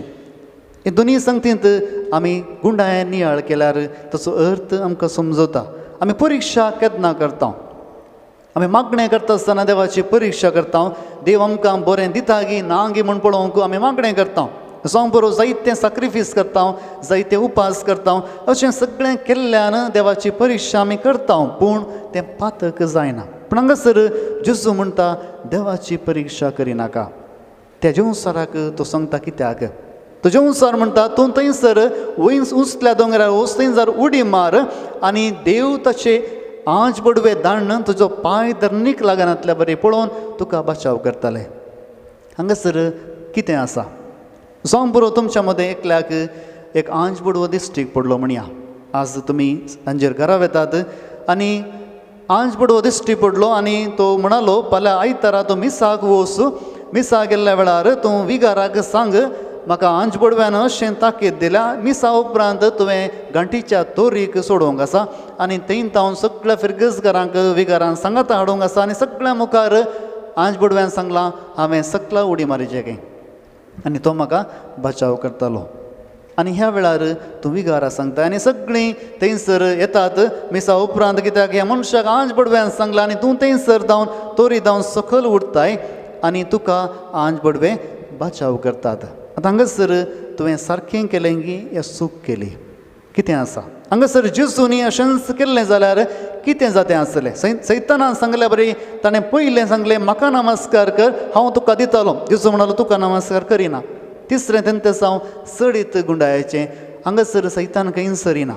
हे दोनी संगतींत आमी गुंडाय नियाळ केल्यार ताचो अर्थ आमकां समजता आमी परिक्षा केन्ना करता आमी मागणें करता आसतना देवाची परिक्षा करता देव आमकां बरें दिता गी ना गी म्हूण पळोवंक आमी मागणें करता जावं बरो जायतें सॅक्रिफीस करता जायते उपास करता अशें सगळें केल्ल्यान देवाची परिक्षा आमी करता पूण तें पातक जायना पूण हांगासर जेजू म्हणटा देवाची परिक्षा करिनाका त्या जेवसराक तो सांगता कित्याक तो जेवसर म्हणटा तूं थंयसर वयर उंचल्या दोंगरार वच थंयसर उडी मार आनी देव तशें आंच बडवे दांड तुजो पांय धरणीक लागनातल्या बरें पळोवन तुका बचाव करतले हांगासर कितें आसा जावं बरो तुमच्या मदें एकल्याक एक आंच बडवो दिश्टीक पडलो म्हणया आज तुमी तांचेर घरा वेतात आनी आंच बडवो दिश्टी पडलो आनी तो म्हणालो फाल्यां आयतारा तूं मिसाक वच मिसाक गेल्ल्या वेळार तूं विगाराक सांग म्हाका आंच बडव्यान अशें ताकीद दिल्या मिसा उपरांत तुवें घंटीच्या तोरीक सोडोवंक आसा आनी थंय तावन सगळ्या फिरगसकारांक विगारान सांगाता हाडूंक आसा आनी सगळ्या मुखार आंच बडव्यान सांगलां हांवें सकला उडी मारचें काय आनी तो म्हाका बचाव करतलो आनी ह्या वेळार तूं विगारा सांगता आनी सगळीं थंयसर येतात मिसा उपरांत कित्याक ह्या मनशाक आंच बडव्यान सांगलां आनी तूं थंयसर धांवन तोरी धांवन सकयल उडताय आनी तुका आंज बडवे बचाव करतात. आतां हांगासर तुवें सारकें केलें की या चूक केली कितें आसा? हांगासर जेजूनी अशेंच केल्लें जाल्यार कितें जातें आसलें? सैतानान सांगलें बरें, ताणें पयलें सांगलें म्हाका नमस्कार कर, हांव तुका दितालो. जेजू म्हणलो तुका नमस्कार करिना. तिसरें तेन्ना जावं सडीत गुंडाळ्याचें. हांगासर सैतान खंय सरिना.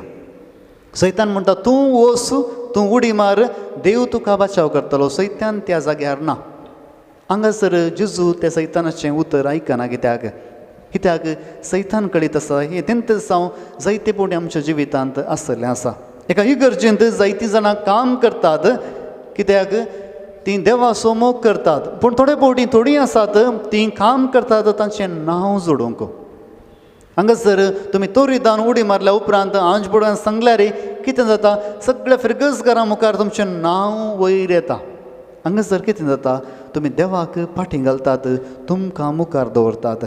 सैतान म्हणटा तूं वच, तूं उडी मार, देव तुका बचाव करतलो. सैतान त्या जाग्यार ना. हांगासर जेजू त्या सैतानाचें उतर आयकना. कित्याक सैतान कळीत आसा हें तेन्ना जावं जायते फावटी आमच्या जिवितांत आसलें आसा. एका इगर्जेंत जायतीं जाणां काम करतात, कित्याक तीं देवाचो मोग करतात. पूण थोडे फावटी थोडीं आसात तीं काम करतात तांचें नांव जोडूंक. हांगासर तुमी तोरीदान उडी मारल्या उपरांत आंज पडून सांगल्यार कितें जाता? सगळ्या फिरगसकारां मुखार तुमचें नांव वयर येता. हांगासर कितें जाता? तुमी देवाक फाटीं घालतात, तुमकां मुखार दवरतात.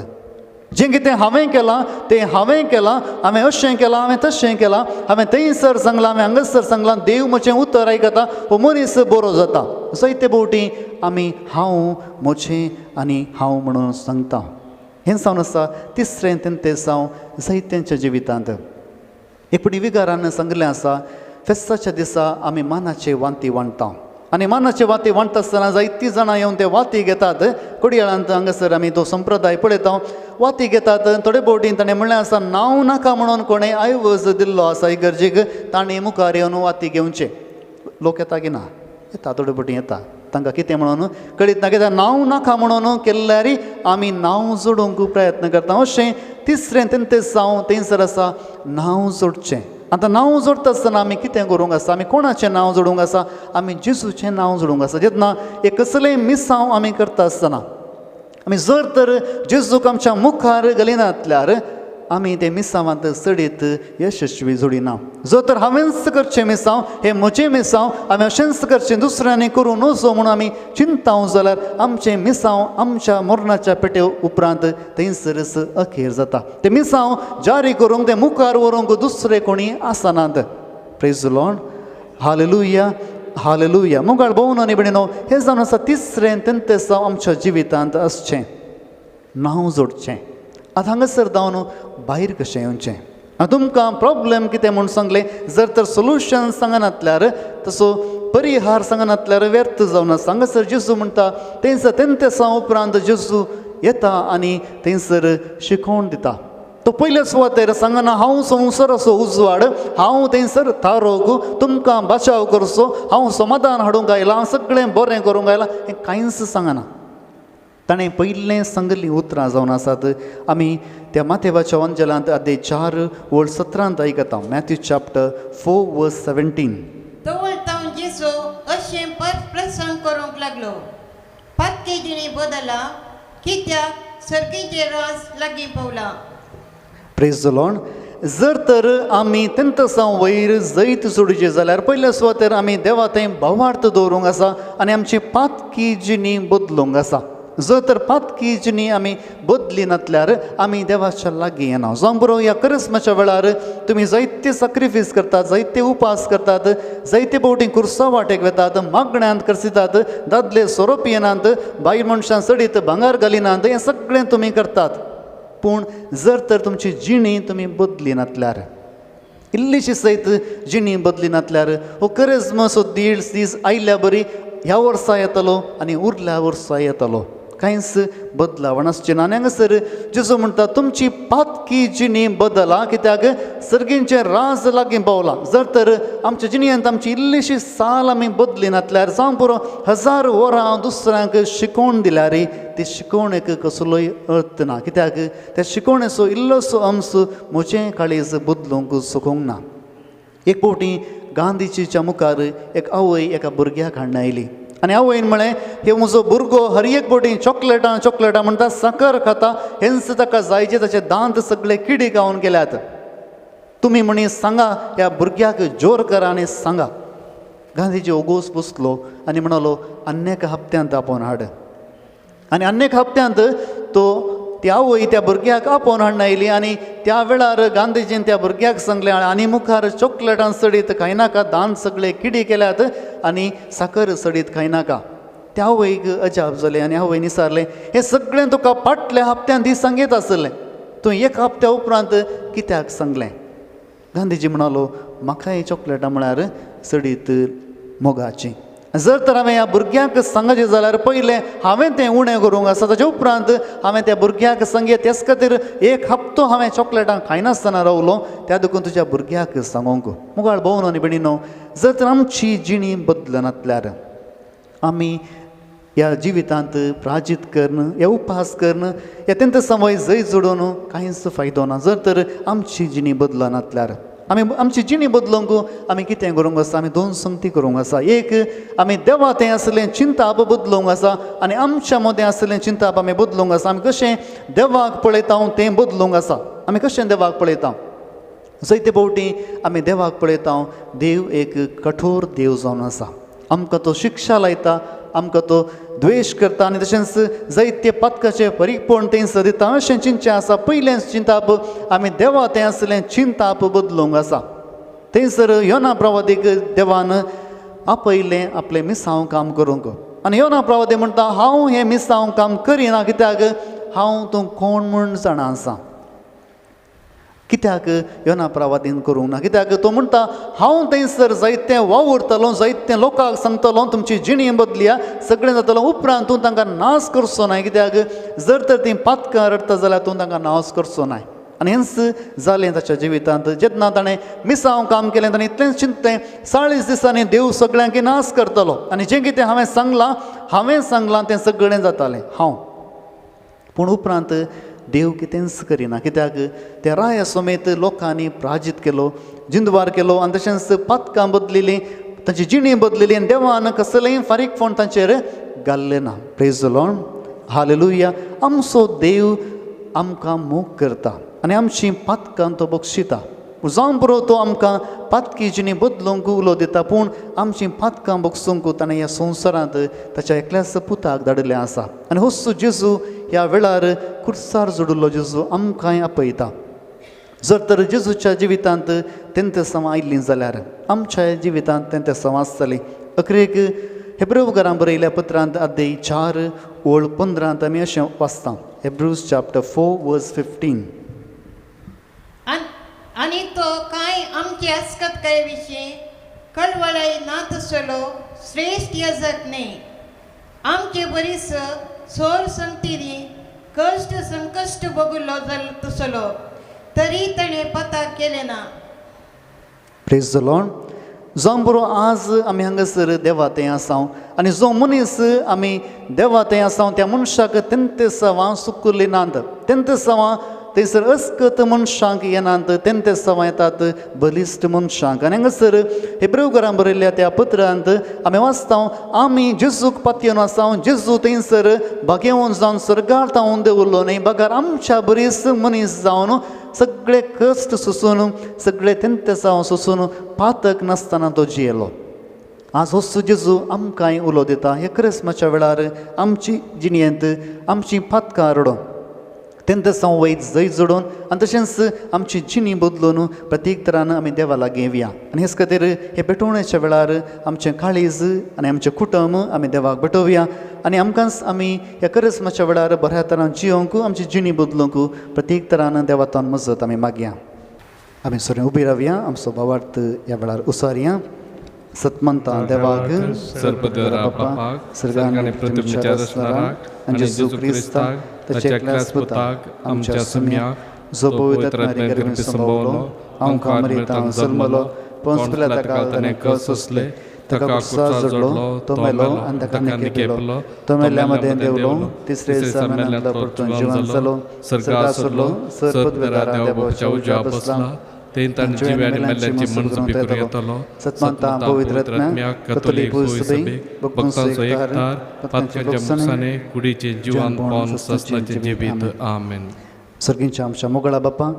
जें कितें हांवें केलां तें हांवें केलां, हांवें अशें केलां, हांवें तशें केलां, हांवें थंयसर सांगलां, हांवें हांगासर सांगलां, देव म्हजें उतर आयकता, हो मनीस बरो जाता. जायते फावटी आमी हांव, म्हजें आनी हांव म्हणून सांगता. हें जावन आसा तिसरें तें जावं जायत्यांच्या जिवितांत. एक फावटी विगारान सांगलें आसा, फेस्ताच्या दिसा आमी मानाचे वांती वांटता. आनी मानाचे वाती वांटता आसतना जायतीं जाणां येवन ते वाती घेतात. कोडयाळांत हांगासर आमी तो संप्रदाय पळयता. वाती घेतात. थोडे फावटी ताणें म्हणलें आसा नांव नाका म्हणून कोणें आयवज दिल्लो आसा इगर्जेक, ताणें मुखार येवन वाती घेवचें. लोक येता की ना? येता. थोडे फावटी येता. तांकां कितें म्हणून कळीत ना. कित्याक नांव नाका म्हणून केल्ल्यार आमी नांव जोडूंक प्रयत्न करता. अशें तिसरें तें जावं थंयसर आसा नांव जोडचें. आतां नांव जोडटा आसतना आमी कितें करूंक आसा? आमी कोणाचें नांव जोडूंक आसा? आमी जेजूचें नांव जोडूंक आसा. जेन्ना एक कसलेंय मिसांव आमी करता आसतना आमी जर तर जेजूक आमच्या मुखार घालिनातल्यार आमी ते मिसांवांत चडीत यशस्वी जोडिना. जर तर हांवेंच करचें मिसांव, हें म्हजें मिसांव, हांवें अशेंच करचें, दुसऱ्यांनी करूं नजो म्हणून आमी चिंताव जाल्यार आमचें मिसांव आमच्या मरणाच्या पेटे उपरांत थंयसरच अखेर जाता. तें मिसांव जारी करूंक, तें मुखार व्हरूंक दुसरें कोणी आसनात. Praise the lord. Hallelujah, hallelujah. मोगाळ भोवन आनी भयणीनो, हें जावन आसा तिसरें तें जावं आमच्या जिवितांत आसचें नांव जोडचें. आतां हांगासर जावन भायर कशें येवचें? तुमकां प्रॉब्लेम कितें म्हूण सांगलें, जर तर सोल्युशन सांगनातल्यार, तसो परिहार सांगनातल्यार व्यर्थ जावन आसा. हांगासर जेजू म्हणटा थंयसर तेन्ना उपरांत जेजू येता आनी थंयसर शिकोवन दिता. तो पयले सुवातेर सांगना हांव संवसार असो उजवाड, हांव थंयसर थारोग, तुमकां बचाव करचो, हांव समाधान हाडूंक आयलां, हांव सगळें बरें करूंक आयलां, हें कांयच सांगना. ताणें पयलें सांगल्लीं उतरां जावन आसात. आमी त्या माथेवाच्या अंजलांत अध्याय 4:17 आयकता. Matthew chapter 4:17. दवळतावन जेजू अशें प्रसंग करूंक लागलो. पातकी जिणी बदला, कित्याक सर्गीचें राज लागीं पावला. Praise the Lord. जर तर आमी तेन्ना सावन वयर जैत जोडचे जाल्यार पयल्या सुवातेर आमी देवा थंय भावार्थ दवरूंक आसा आनी आमची पातकी जिणी बदलूंक आसा. जर तर पातकी जिणी आमी बदली नातल्यार आमी देवाच्या लागीं येना. जावं बरो ह्या क्रिस्मसाच्या वेळार तुमी जायते सॅक्रिफीस करतात, जायते उपास करतात, जायते फावटी कुर्सा वाटेक वेतात, मागण्यांत करसितात, दादले सोरोप येनात, बायल मनशां सडीत भांगार घालिनात, हें सगळें तुमी करतात. पूण जर तर तुमची जिणी तुमी बदली नातल्यार, इल्लीशी सयत जिणी बदली नातल्यार हो क्रिस्मस 1.5 दीस आयल्या बरी ह्या वर्सा येतलो आनी उरल्या वर्सा येतलो, कांयच बदलावण आसचें ना. आनी हांगासर जेजू म्हणटा तुमची पातकी जिणी बदला, कित्याक सर्गींचें राज लागीं पावलां. जर तर आमच्या जिणयेंत आमची इल्लीशी साल आमी बदली नातल्यार, जावं पुरो 1000 वरां दुसऱ्यांक शिकोवन दिल्यार ती शिकोवणेक कसलोय अर्थ ना. कित्याक त्या शिकोवणेचो इल्लोसो अंश म्हजें काळीज बदलूंक सोखूंक ना. एक फावटी गांधीजीच्या मुखार एक आवय एका भुरग्याक हाडून आयली आनी आवयन म्हळें हे म्हजो भुरगो हर एक फावटी चॉकलेटां म्हणटा, साकर खाता, हेंच ताका जायचे ताचे दांत सगळे किडी गावन गेल्यात. तुमी म्हणी सांगा ह्या भुरग्याक जोर करा आनी सांगा. गांधीजी ओगोस बसलो आनी म्हणलो अन्नेक हप्त्यांत आपोवन हाड. आनी अन्नेक हप्त्यांत ती आवय त्या भुरग्याक आपोवन हाडून आयली आनी त्या वेळार गांधीजीन त्या भुरग्याक सांगलें आनी मुखार चॉकलेटां सडीत खायनाका, दांत सगळे किडी केल्यात आनी साकर सडीत खायनाका. त्या आवयक अजाप जालें आनी आवयन विचारलें हें सगळें तुका फाटल्या हप्त्यान ती सांगीत आसलें तुवें एक हप्त्या उपरांत कित्याक सांगलें गांधीजी म्हणालो म्हाका ही चॉकलेटां म्हळ्यार सडीत मोगाची जर तर हांवें ह्या भुरग्याक सांगचें जाल्यार पयलें हांवें तें उणें करूंक आसा ताचे उपरांत हांवें त्या भुरग्याक सांगें तेच खातीर एक हप्तो हांवें चॉकलेटां खायनासतना रावलो त्या देखून तुज्या भुरग्याक सांगूंक मुगाळ भोवन आनी भयणीनो जर तर आमची जिणी बदलनातल्यार आमी ह्या जिवितांत प्राजीत करन हे उपास करन हे तेंत संवय जय जोडून कांयच फायदो ना जर तर आमची जिणी बदलनातल्यार आमी आमची जिणी बदलूंक आमी कितें करूंक आसा आमी दोन संगती करूंक आसा एक आमी देवा तें आसलें चिंताप बदलूंक आसा आनी आमच्या मदें आसलें चिंताप आमी बदलूंक आसा आमी कशें देवाक पळयता तें बदलूंक आसा आमी कशें देवाक पळयता जायते फावटी आमी देवाक पळयता देव एक कठोर देव जावन आसा आमकां तो शिक्षा लायता आमकां तो द्वेश करता आनी तशेंच जायते पातकाचे फरीकपण थंयसर दिता अशें चिंतचें आसा पयलें चिंताप आमी देवा तें आसलें चिंताप बदलूंक आसा थंयसर योना प्रवादीक देवान आपयलें आपलें मिसांव काम करूंक आनी योना प्रवादी म्हणटा हांव हें मिसांव काम करिना कित्याक हांव तूं कोण म्हूण जाणा आसा कित्याक योना प्रवादीन करूंक ना कित्याक तो म्हणटा हांव थंयसर जायतें वावुरतलो जायतें लोकांक सांगतलो तुमची जिणी बदलिया सगळें जातलो उपरांत तूं तांकां नाश करचो न्हय कित्याक जर तर तीं पातकां रडटा जाल्यार तूं तांकां नाश करचो न्हय आनी हेंच जालें ताच्या जिवितांत जेन्ना ताणें मिसांव काम केलें ताणें इतलेंच चिंतलें 40 दिसांनी देव सगळ्यांक नाश करतलो आनी जें कितें हांवें सांगलां तें सगळें जातालें हांव पूण उपरांत देव कितेंच करिना कित्याक त्या राया समेत लोकांनी प्राजीत केलो जिंदवार केलो आनी तशेंच पातकां बदलिलीं तांची जिणी बदलिली आनी देवान कसलेंय फारीकपण तांचेर घाल्लें ना प्रेज द लॉर्ड हालेलुया आमचो देव आमकां मोग करता आनी आमचीं पातकां तो बक्षिता जावं पुरो तो आमकां पातकी जिणी बदलूंक उलो दिता पूण आमचीं पातकां बगसूंक ताणें ह्या संवसारांत ताच्या एकल्याच पुताक धाडिल्लें आसा आनी होच जेजू ह्या वेळार खुर्सार जोडिल्लो जेजू आमकांय आपयता जर तर जेजूच्या जिवितांत तेंते सवां आयिल्लीं जाल्यार आमच्या जिवितांत तेंते सवां आसतलीं अखेरेक हेब्रेवकारांक बरयल्या पत्रांत अध्याय 4 ओळ 15 आमी अशें वाचता हेब्रूज चॅप्टर 4 वर्स 15 आनी तो कांय आमचे आसकतकाये विशीं कळवळाय ना तसलो श्रेश्ठ याजक न्ही आमचे बरीच सोर संगतीरी कश्ट संकश्ट बगुल्लो जाल तसलो तरी ताणें पता केलें ना प्रेज द लॉर्ड जावं बरो आज आमी हांगासर देवा थंय आसां आनी जो मनीस आमी देवा थंय आसां त्या मनशाक तेंते सवां सुकुरली नांत तेंते सवां थंयसर अस्कत मनशांक येनात तेंते सवां येतात बलिश्ट मनशांक आनी हांगासर हेब्रेवकारांक बरयल्ल्या त्या पत्रांत आमी वाचता आमी जेजूक पातयेवन आसा जेजू थंयसर बागेवन जावन सर्गार तावून देवरलो न्ही बागार आमच्या बरीच मनीस जावन सगळे कश्ट सोसून सगळे तेंते सवां सोसून पातक नासतना तो जियेलो आज होच जेजू आमकांय उलो दिता हे क्रिस्मसाच्या वेळार आमची जिणयेंत आमची पातकां रडोवन तेंते संवय जय जोडून आनी तशेंच आमची जिणी बदलून प्रत्येक तरान आमी देवा लागीं येवया आनी हेच खातीर हे भेटोवणेच्या वेळार आमचें काळीज आनी आमचें कुटुंब आमी देवाक भेटोवया आनी आमकांच आमी ह्या क्रिस्मसाच्या वेळार बऱ्या तरान जियोंक आमची जिणी बदलूंक प्रत्येक तरान देवातान मजत आमी मागया आमी सगळें उबी रावया आमचो भावार्थ ह्या वेळार उसारया सतमंता देवाक सर्पदेवरा बापाक सर्गांनी प्रतिमच्या असणाराक आनी जेजू क्रिस्ताक ताच्या एकल्याच पुताक आमच्या सम्याक जो पवित्र आत्म्यान संभवलो आमकां मरितान जल्मलो पोंस पिलाताका ताणें कस सोंसले ताका क्रुसार जोडलो तो मेलो आनी ताका निकेलो तो मेल्ल्या मदें देवलो तिसरे दिसा मेल्यांतलो परतून जिवंत जालो सर्गार सरलो सर्पदेवरा देवाच्या उजव्यार बसला तें तांची जिव्यानी मेल्ल्यांची मनसुबी करूं येतलो सतमंता पवित्र आत्म्याक कथोलीक सभेक भक्तांचो एकठार पातकांच्या मुखाने कुडीचे जिवन पावन ससनाचे जिवीत आमेन सर्गींच्या आमच्या मोगळा बापा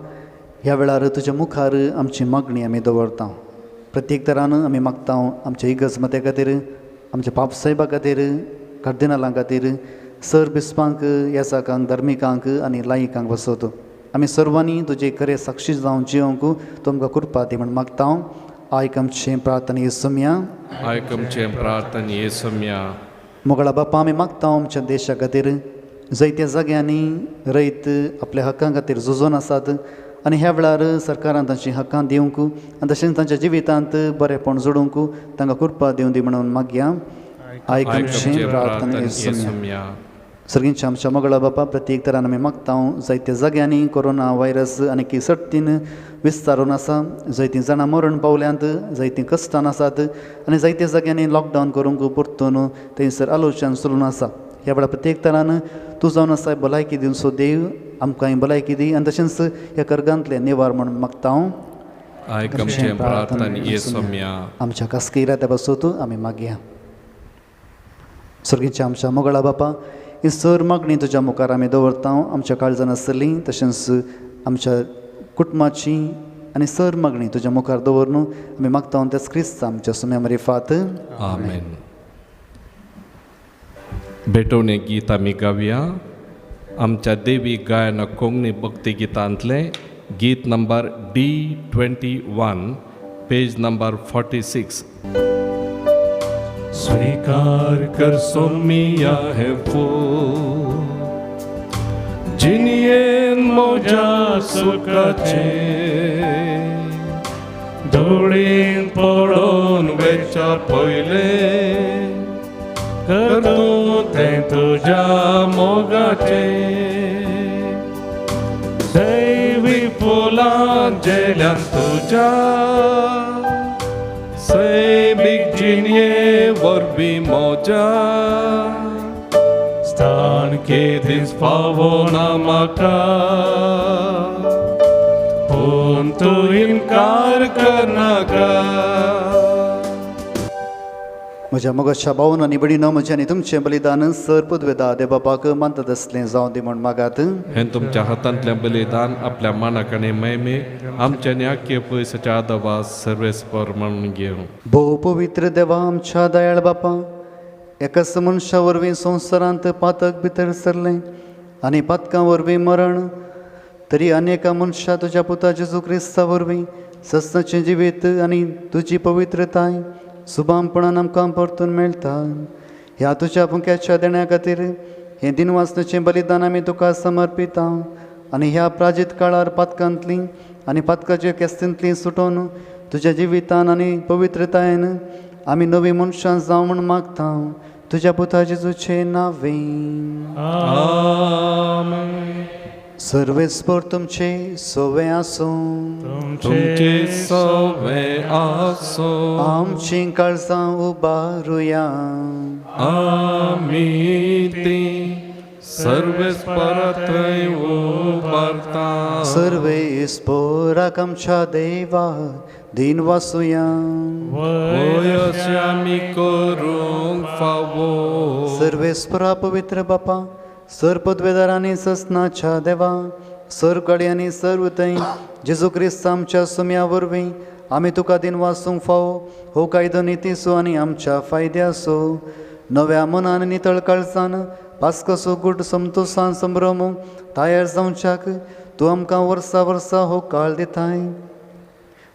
ह्या वेळार तुज्या मुखार आमची मागणी आमी दवरता प्रत्येक तरान आमी मागता आमच्या इगर्ज खातीर आमच्या पापसाहेबा खातीर कार्दिनालां खातीर सर बिस्पांक येसाकांक धर्मिकांक आनी लायिकांक बसवतो आमी सर्वांनी तुजे खरे साक्षी जावन जियोंक तुमकां कृपा दी म्हण मागता आयक आमचें प्रार्थना येसुम्या आयक आमचें प्रार्थना येसुम्या मोगळा बापा आमी मागता आमच्या देशा खातीर जायत्या जाग्यांनी रयत आपल्या हक्कां खातीर झुजोन आसात आनी ह्या वेळार सरकारान तांची हक्कां दिवंक आनी तशेंच तांच्या जिवितांत बरेपण जोडूंक तांकां कृपा दिवं दी म्हणून मागया. आयक आमची प्रार्थना येसुम्या. सर्गींच्या आमच्या मोगळा बापा प्रत्येक तरान आमी मागता जायत्या जाग्यांनी कोरोना व्हायरस आनी सर्तीन विस्तारून आसा. जायतीं जाणां मरण पावल्यांत, जायतीं कश्टान आसात आनी जायत्या जाग्यांनी लॉकडावन करूंक परतून थंयसर आलोचन चलून आसा. ह्या वेळार प्रत्येक तरान तूं जावन आसा भलायकी दिवन सो देव आमकांय भलायकी दी आनी तशेंच ह्या कर्गांतले निवार म्हणून मागता आमच्या कास्किरा त्या बसोत आमी मागया. सर्गीच्या आमच्या मोगळा बापा ही सर मागणी तुज्या मुखार आमी दवरता. आमच्या काळजान आसली तशेंच आमच्या कुटुंबाची आनी सर मागणी तुज्या मुखार दवरून आमी मागता त्याच क्रिस्त आमच्या सुम्या मरिफात. आमेन. भेटवणे गीत आमी गावया. आमच्या देवी गायन कोंकणी भक्ती गितांतले गीत नंबर D21 पेज नंबर 46. स्वीकार कर सोमिया है वो जिनियेन मोजा सुखाचे धुळीन पडोन वेच्या पयले करतो ते तुझ्या मोगाचे दैवी फुलां जेल्यान तुझ्या सैमीक जिनिये वरवीं मोजा स्थान केदीस पावोना म्हाका पूण तूं इन्कार करनाका. म्हज्या मोगाच्या भावन आनी भयणीनो, म्हजें आनी तुमचें बलिदान सर पदवेदा देव बापाक मानतात आसलें जावं दी म्हण मागात. हें तुमच्या हातांतलें बलिदान आपल्या मानाक आनी मैमे आमच्या न्याक्य पयसाच्या आदवास सर्वेस्पर म्हणून घेवं. भोव पवित्र देवा आमच्या दयाळ बापा, एकाच मनशा वरवीं संवसारांत पातक भितर सरलें आनी पातकां वरवीं मरण, तरी अनेका मनशां तुज्या पुता जेजू क्रिस्ता वरवीं सस्ताचें जिवीत आनी तुजी पवित्रताय सुभामपणान आमकां परतून मेळटा. ह्या तुज्या पुंक्याच्या देण्या खातीर हें दिनवासनाचें बलिदान आमी तुका समर्पिता आनी ह्या प्राजीत काळार पातकांतलीं आनी पातकाच्या केस्तींतलीं सुटोवन तुज्या जिवितान आनी पवित्रतायेन आमी नवीं मनशां जावं म्हूण मागता तुज्या पुता जेजूचें नांवें. सर्वेस्पर तुमचे सोवे आसूं. तुमचे सोवे आसूं. आमचीं काळजां उबारुया. आमी ती सर्वेस्परांतय उबारता. सर्वेस्पराक आमच्या देवा दिन वासुया. वयचे आमी करूंक फावो. सर्वेस्परा पवित्र बापा, सर पदवेदारांनी ससनाच्या देवा, सर कळे आनी सर्व थंय जेजू क्रिस्त आमच्या सुम्या वरवीं आमी तुका दिन वासूंक फावो हो कायदो नितीसो आनी आमच्या फायद्यासो. नव्या मनान नितळ काळजान पास्कसो गूट समतोसान संभ्रमूंक तयार जावच्याक तूं आमकां वर्सा वर्सा हो काळ दिताय.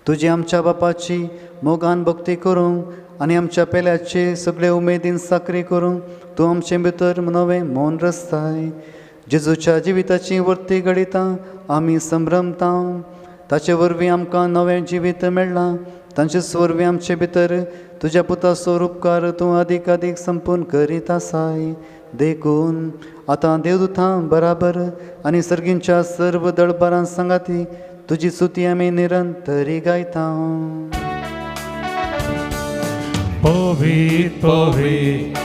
तुजी आमच्या बापाची मोगान भक्ती करूंक आनी आमच्या पेल्याचे सगळे उमेदीन साकरी करूंक तूं आमचे भितर नवें मौन रचताय. जेजूच्या जिविताची वर्ती घडिता आमी संभ्रमता. ताचे वरवीं आमकां नवें जिवीत मेळ्ळां. तांचे वरवीं आमचे भितर तुज्या पुताचो उपकार तूं अदीक अदीक संपूर्ण करीत आसाय. देखून आतां देवदूतां बराबर आनी सर्गींच्या सर्व दळबारां सांगाती तुजी स्तुती आमी निरंतरी गायता. Povit, povit,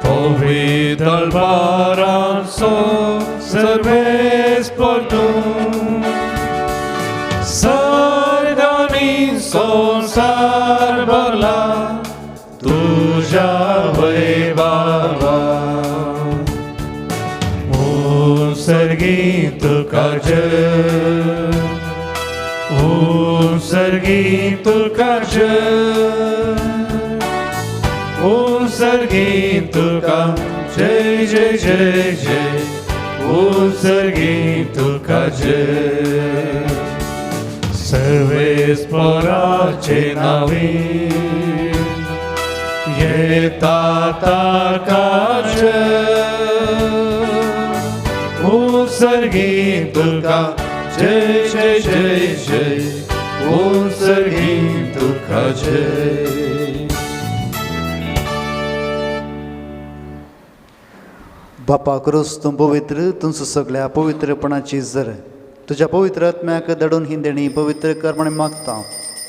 povit dălbaranso, सर्वेस्पर तूं. सर्गांनी संसार भरला तुझ्या वैभवा. सर्गी तुका जय, सर्गी तुका जय, सर्गी तुका जय जय जय जय. सर्गी तुका जय. सर्वेस्पराचे नावे येता ताकाचे उत्सर्गी तुका जय जय जय जय उत्सर्गी तुका जय. बापा करूस तूं पवित्र तुमचो सगळ्या पवित्रपणाची जर तुज्या पवित्र आत्म्याक धाडून ही देणी पवित्र कर म्हण मागता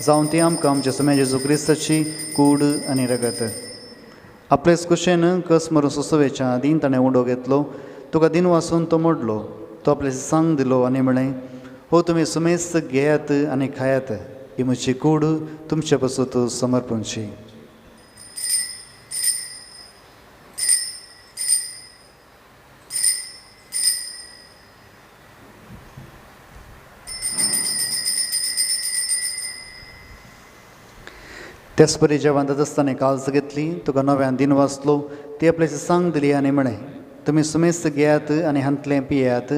जावन ती आमकां आमच्या समय जेजू क्रिस्ताची कूड आनी रगत. आपलेच कुशेन कस मारून सोसवेच्या आदीं ताणें उंडो घेतलो, तुका दिन वासून तो मोडलो, तो आपले सांग दिलो आनी म्हळें, हो तुमी सुमेस्त घेयात आनी खायात, ही म्हजी कूड तुमचे पासून समर्पणची. त्याच परी जेवण जाता आसतना काळज घेतली, तुका नव्यान दिन वाचलो, ती आपल्याची सांग दिली आनी म्हळें, तुमी सुमेस्त घेयात आनी हांतलें पियेयात,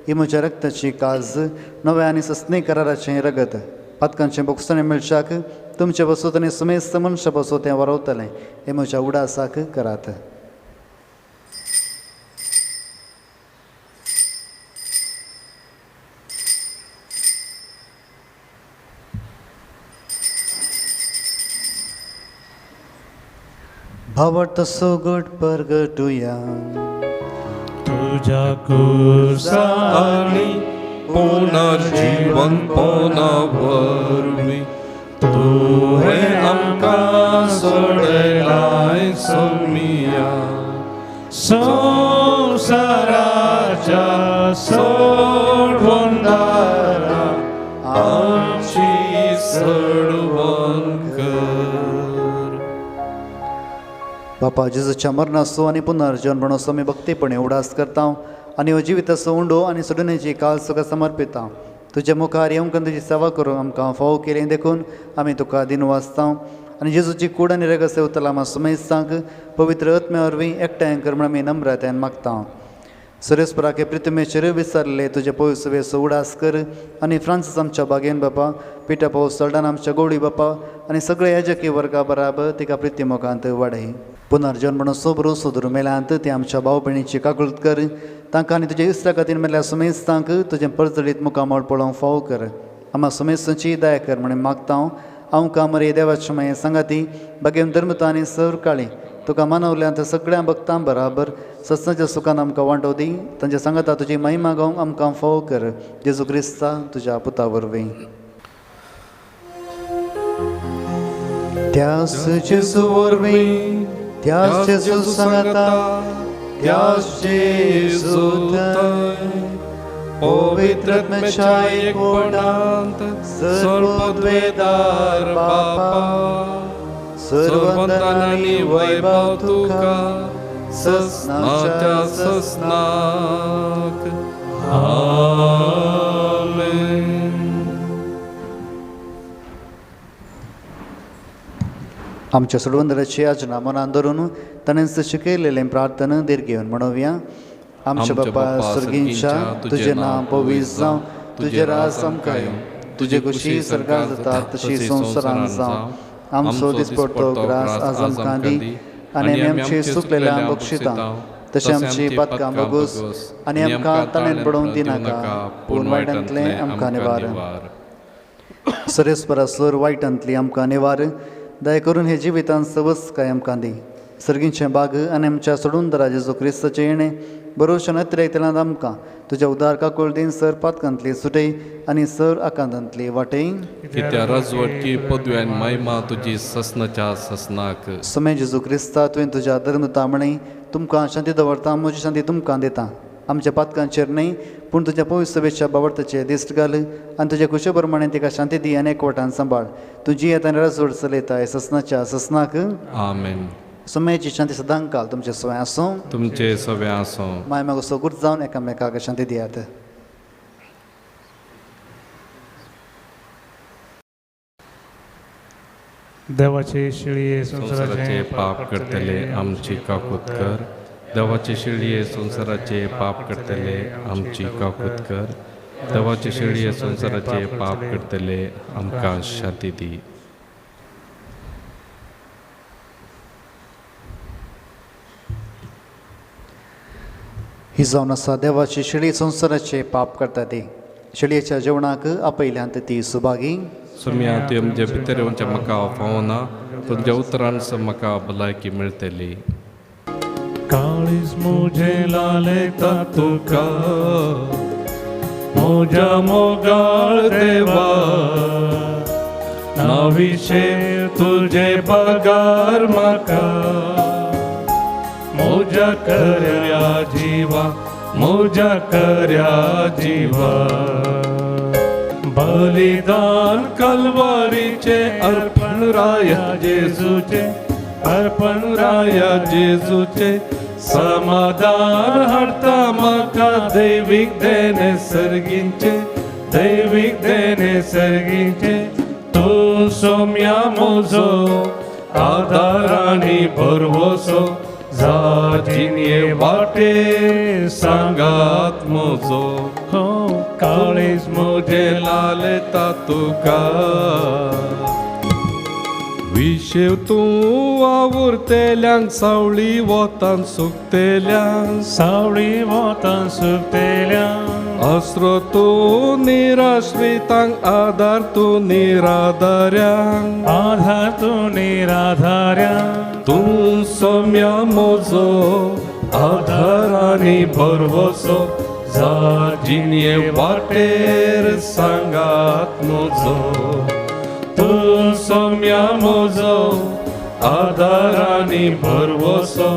ही म्हज्या रक्ताची काळज नव्या आनी सस्ने कराराचें रगत. पातकांचें बोगसणें मेळच्याक तुमचे पासून आनी सुमेस्त मनशा पासून तें वारवतलें, हे म्हज्या उडासाक करात. भावट तसो गट परगटुया तुझ्या कुर्सानी पुनर्जीवन पोनावरवी तुवें आमकां सोडलाय सोमिया संसाराच्या सोडवंदारा आमची सोडवण कर. बापा जेजूच्या मरणाचो आनी पुनर्जन्मणाचो आमी भक्तीपणे उडास करता आनी हो जिविताचो उंडो आनी सोडुणेची काळज तुका समर्पिता. तुज्या मुखार येवंक तुजी सेवा करूंक आमकां फावो केलें देखून आमी तुका दिन वाचता आनी जेजूची कूड आनी रगत सेवतला आमी सुमेस्तांक पवित्र आत्म्या वरवीं एकठांय कर म्हण आमी नम्रतायेन मागता. सुरेस्पराके प्रितमेचेर विसरले तुजे पवित्र सवेचो उडास कर आनी फ्रांसीस आमच्या बागेन बापा, पिटा पावस चलडान आमच्या गवळी बापा आनी सगळे याजकी वर्गा बराबर तिका प्रितीमुखांत वाडय. पुनर्जन्मणाचो बरो सोदरू मेल्यांत ते आमच्या भाव भयणीची काकुळट कर, तांकां आनी तुज्या इश्टा खातीर मेल्ल्या सुमेस्तांक तुजें परजळीत मुखामळ पळोवंक फावो कर. आम्हा सुमेस्तांची दया कर म्हणून मागता. आमकां मरे देवाचे माये सांगाती बागेन धर्मता आनी सर काळी तुका मानवल्यांत सगळ्या भक्तां बराबर सत्साच्या सुखान आमकां वांटो दी. तांच्या सांगाता तुजी महिमा गावंक आमकां फावो कर. जेजू क्रिस्ता तुज्या पुता वरवीं. त्यास जेजू वरवीं त्यास जेजू सांगाता त्यास जेजू पवित्र आत्म्याच्या एकवटांत सर्वोद्वेदार बापा सर्ववंदन आनी वैभव तुका सस्नाच्या सस्नाक. आमेन. आमच्या सोडवंदराची याचना मनान धरून ताणेंच शिकयलेलें प्रार्थना देर घेवन म्हणोवया. आमच्या बापा स्वर्गींच्या तुजें नांव पवित्र जावं, तुजें राज आमकां येवं, तुजे खुशी सरकार जाता तशी संवसारांत जावं. आमचो दिसपडटो ग्रास आज आमकां दी आनी आमी आमची चुकलेल्या बक्षिता तशें आमची पातकां बगूस आनी आमकां ताणेन पडोवंक दिनाका, पूण वायटांतलें आमकां निवार. सरेस्परासोर वायटांतली आमकां निवार. दया करून हे जिवितांत सवस काय आमकां दी. सर्गींचें बाग आनी आमच्या सोडून जेजू क्रिस्ताचें येणें बरोवचें नत्रेयतल्यान आमकां तुज्या उदार काकूळ दिन सर पातकांतली सुटय आनी सर आकांतांतली वाटय. कित्या राजवटची पदव्यान महिमा तुजी ससनाच्या ससनाक. समय जेजू क्रिस्ता तुवें तुज्या धर्मता म्हणय तुमकां शांती दवरता, म्हजी शांती तुमकां दिता. आमच्या पातकांचेर न्हय पूण तुज्या पवित्र सभेच्या बावर्थाचेर दिश्ट घाल आनी तुज्या कुशे प्रमाणे तिका शांती दी आनी एकवटान सांबाळ. तुजी येता राजवट चलयताय ससनाच्या ससनाक. आमेन. समयाची शांती सदांच काल तुमचे सवय आसूं. तुमचे सवे आसूं. माय मागो सोगूट जावन एकामेकाक शांती दियात. देवाचे शिळये संसाराचे पाप करतले आमची काकूत कर. देवाचे शिळये संसाराचे पाप करतले आमची काकूत कर. देवाचे शिळये संसाराचे पाप करतले आमकां शांती दी. ही जावन आसा देवाची शिडी संवसाराचे पाप करता ती शिडयेच्या जेवणाक आपयल्यांत ती सुभागी सुम्या ती आमच्या भितर येवच्या म्हाका फावना तुमच्या उतरान म्हाका भलायकी मेळटली काळीज मुझे लाले तुका मोजा मोगाळ देवा नाविशे तुझे पगार म्हाका मोजा कर्या जीवा मोजा कर्या जीवा बलिदान कलवारीचे अर्पण राया जेजूचे अर्पण राया जेजूचे समाधान हाडटा म्हाका दैवीक देणे सर्गींचे तूं सोम्या म्हजो आदार आनी भरवोसो जाजिने वाटे सांगात म्हजो हो काळीज म्हजे लालेता तुका विशेव तूं वावुरतेल्यांक सावळी वतान सुकतेल्यांक अस्रो तूं निराश्रितांक आधार तूं निराधार्यांक तूं सोम्या म्हजो आधार आनी भरवोसो जाजिने वाटेर सांगात म्हजो तूं सोम्या म्हजो आधार आनी भरवोसो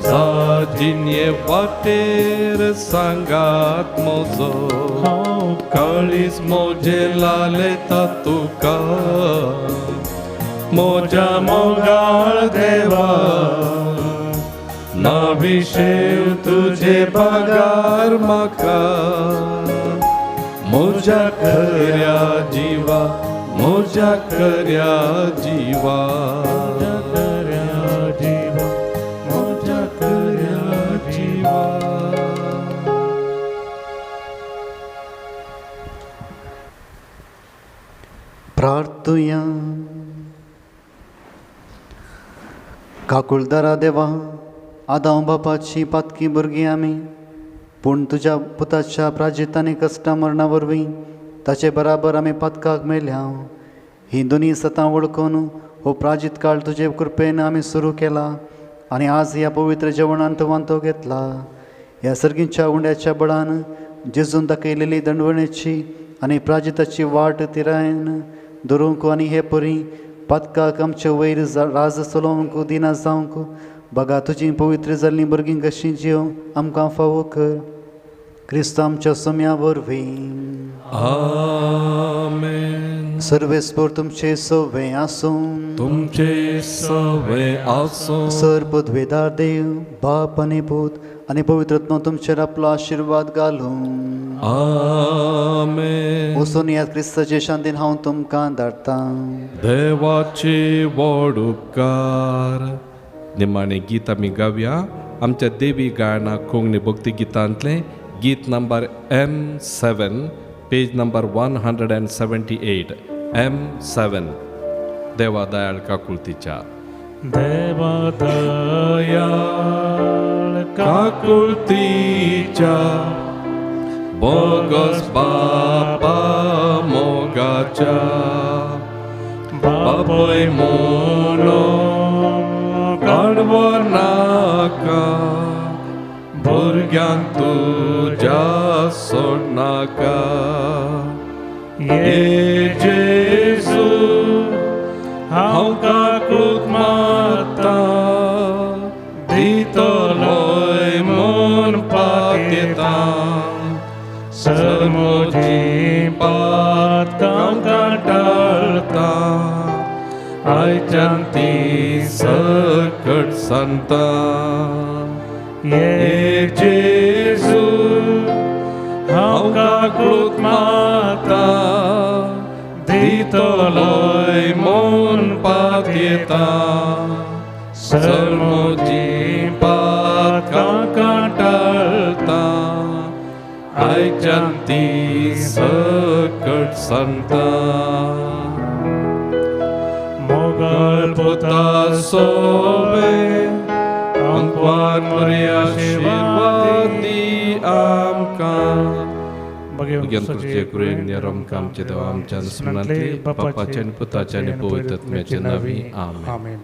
जाजिने वाटेर सांगात म्हजो काळीज मोजे लालेता तुका मोजा मोगाळ देवा नाविशेव तुझे पगार म्हाका मोजा कर्या जीवा मोजा कर्या जीवा मोजा कर्या जीवा प्रार्थुया काकुळदारा देवा आदां बापाची पातकी भुरगीं आमी पूण तुज्या पुताच्या प्राजितांनी कश्टां मरणा वरवीं ताचे बराबर आमी पातकाक मेल्या ही दोनी सतां वळखून हो प्राजीत काळ तुजे कृपेन आमी सुरू केला आनी आज ह्या पवित्र जेवणांत वांतो घेतला ह्या सर्गींच्या उंड्याच्या बळान जेजून दाखयलेली दंडवणेची आनी प्राजिताची वाट तिरायन धरूंक आनी हे परी पातकाक आमचे वयर राज चलोवंक दिना जावंक बघा तुजी पवित्र जाल्लीं भुरगीं कशीं जीव आमकां फावो कर क्रिस्त आमच्या सोम्या वरवीं आमेन सर्वेस्पर तुमचे सवे आसूं तुमचे सवे आसूं सर्वद्वेदार देव बाप आनी पूत आनी पवित्रत्व तुमचेर आपलो आशिर्वाद घालूं आमेन वचून ह्या क्रिस्ताचे शांतीन हांव तुमकां धाडटां देवाचे व्हड उपकार निमाणें गीत आमी गावया आमच्या देवी गायना कोंकणी भक्ती गितांतलें गीत number M7 page number 178 M7 देवा दयाळ काकुळतीच्या देवा दयाळ काकुळतीच्या बोगस बापा मोगाच्या बापय मोनो काडवो नाका भुरग्यांक तुज्या सोडनाका ये जेजू हांव काकुळूक मागता दितलोय म्हूण पातयेता समोजी पातकां टाळता आयच्यान ती सकट सांगता ये जेजू हांव काकुळूक मागता दितलोय म्हूण पातयेता समोजी पातकां टाळता आयच्यान ती सकट सांगता मोगाळ पोता सोबे अंकवान मरी आशिर्वादी घेऊन तुझे कृपेने निरंक आमचे देवा आमच्या स्मरणातले बापाचे आणि पुताचे आणि पवित्र आत्म्याचे नावे आमेन. आमेन.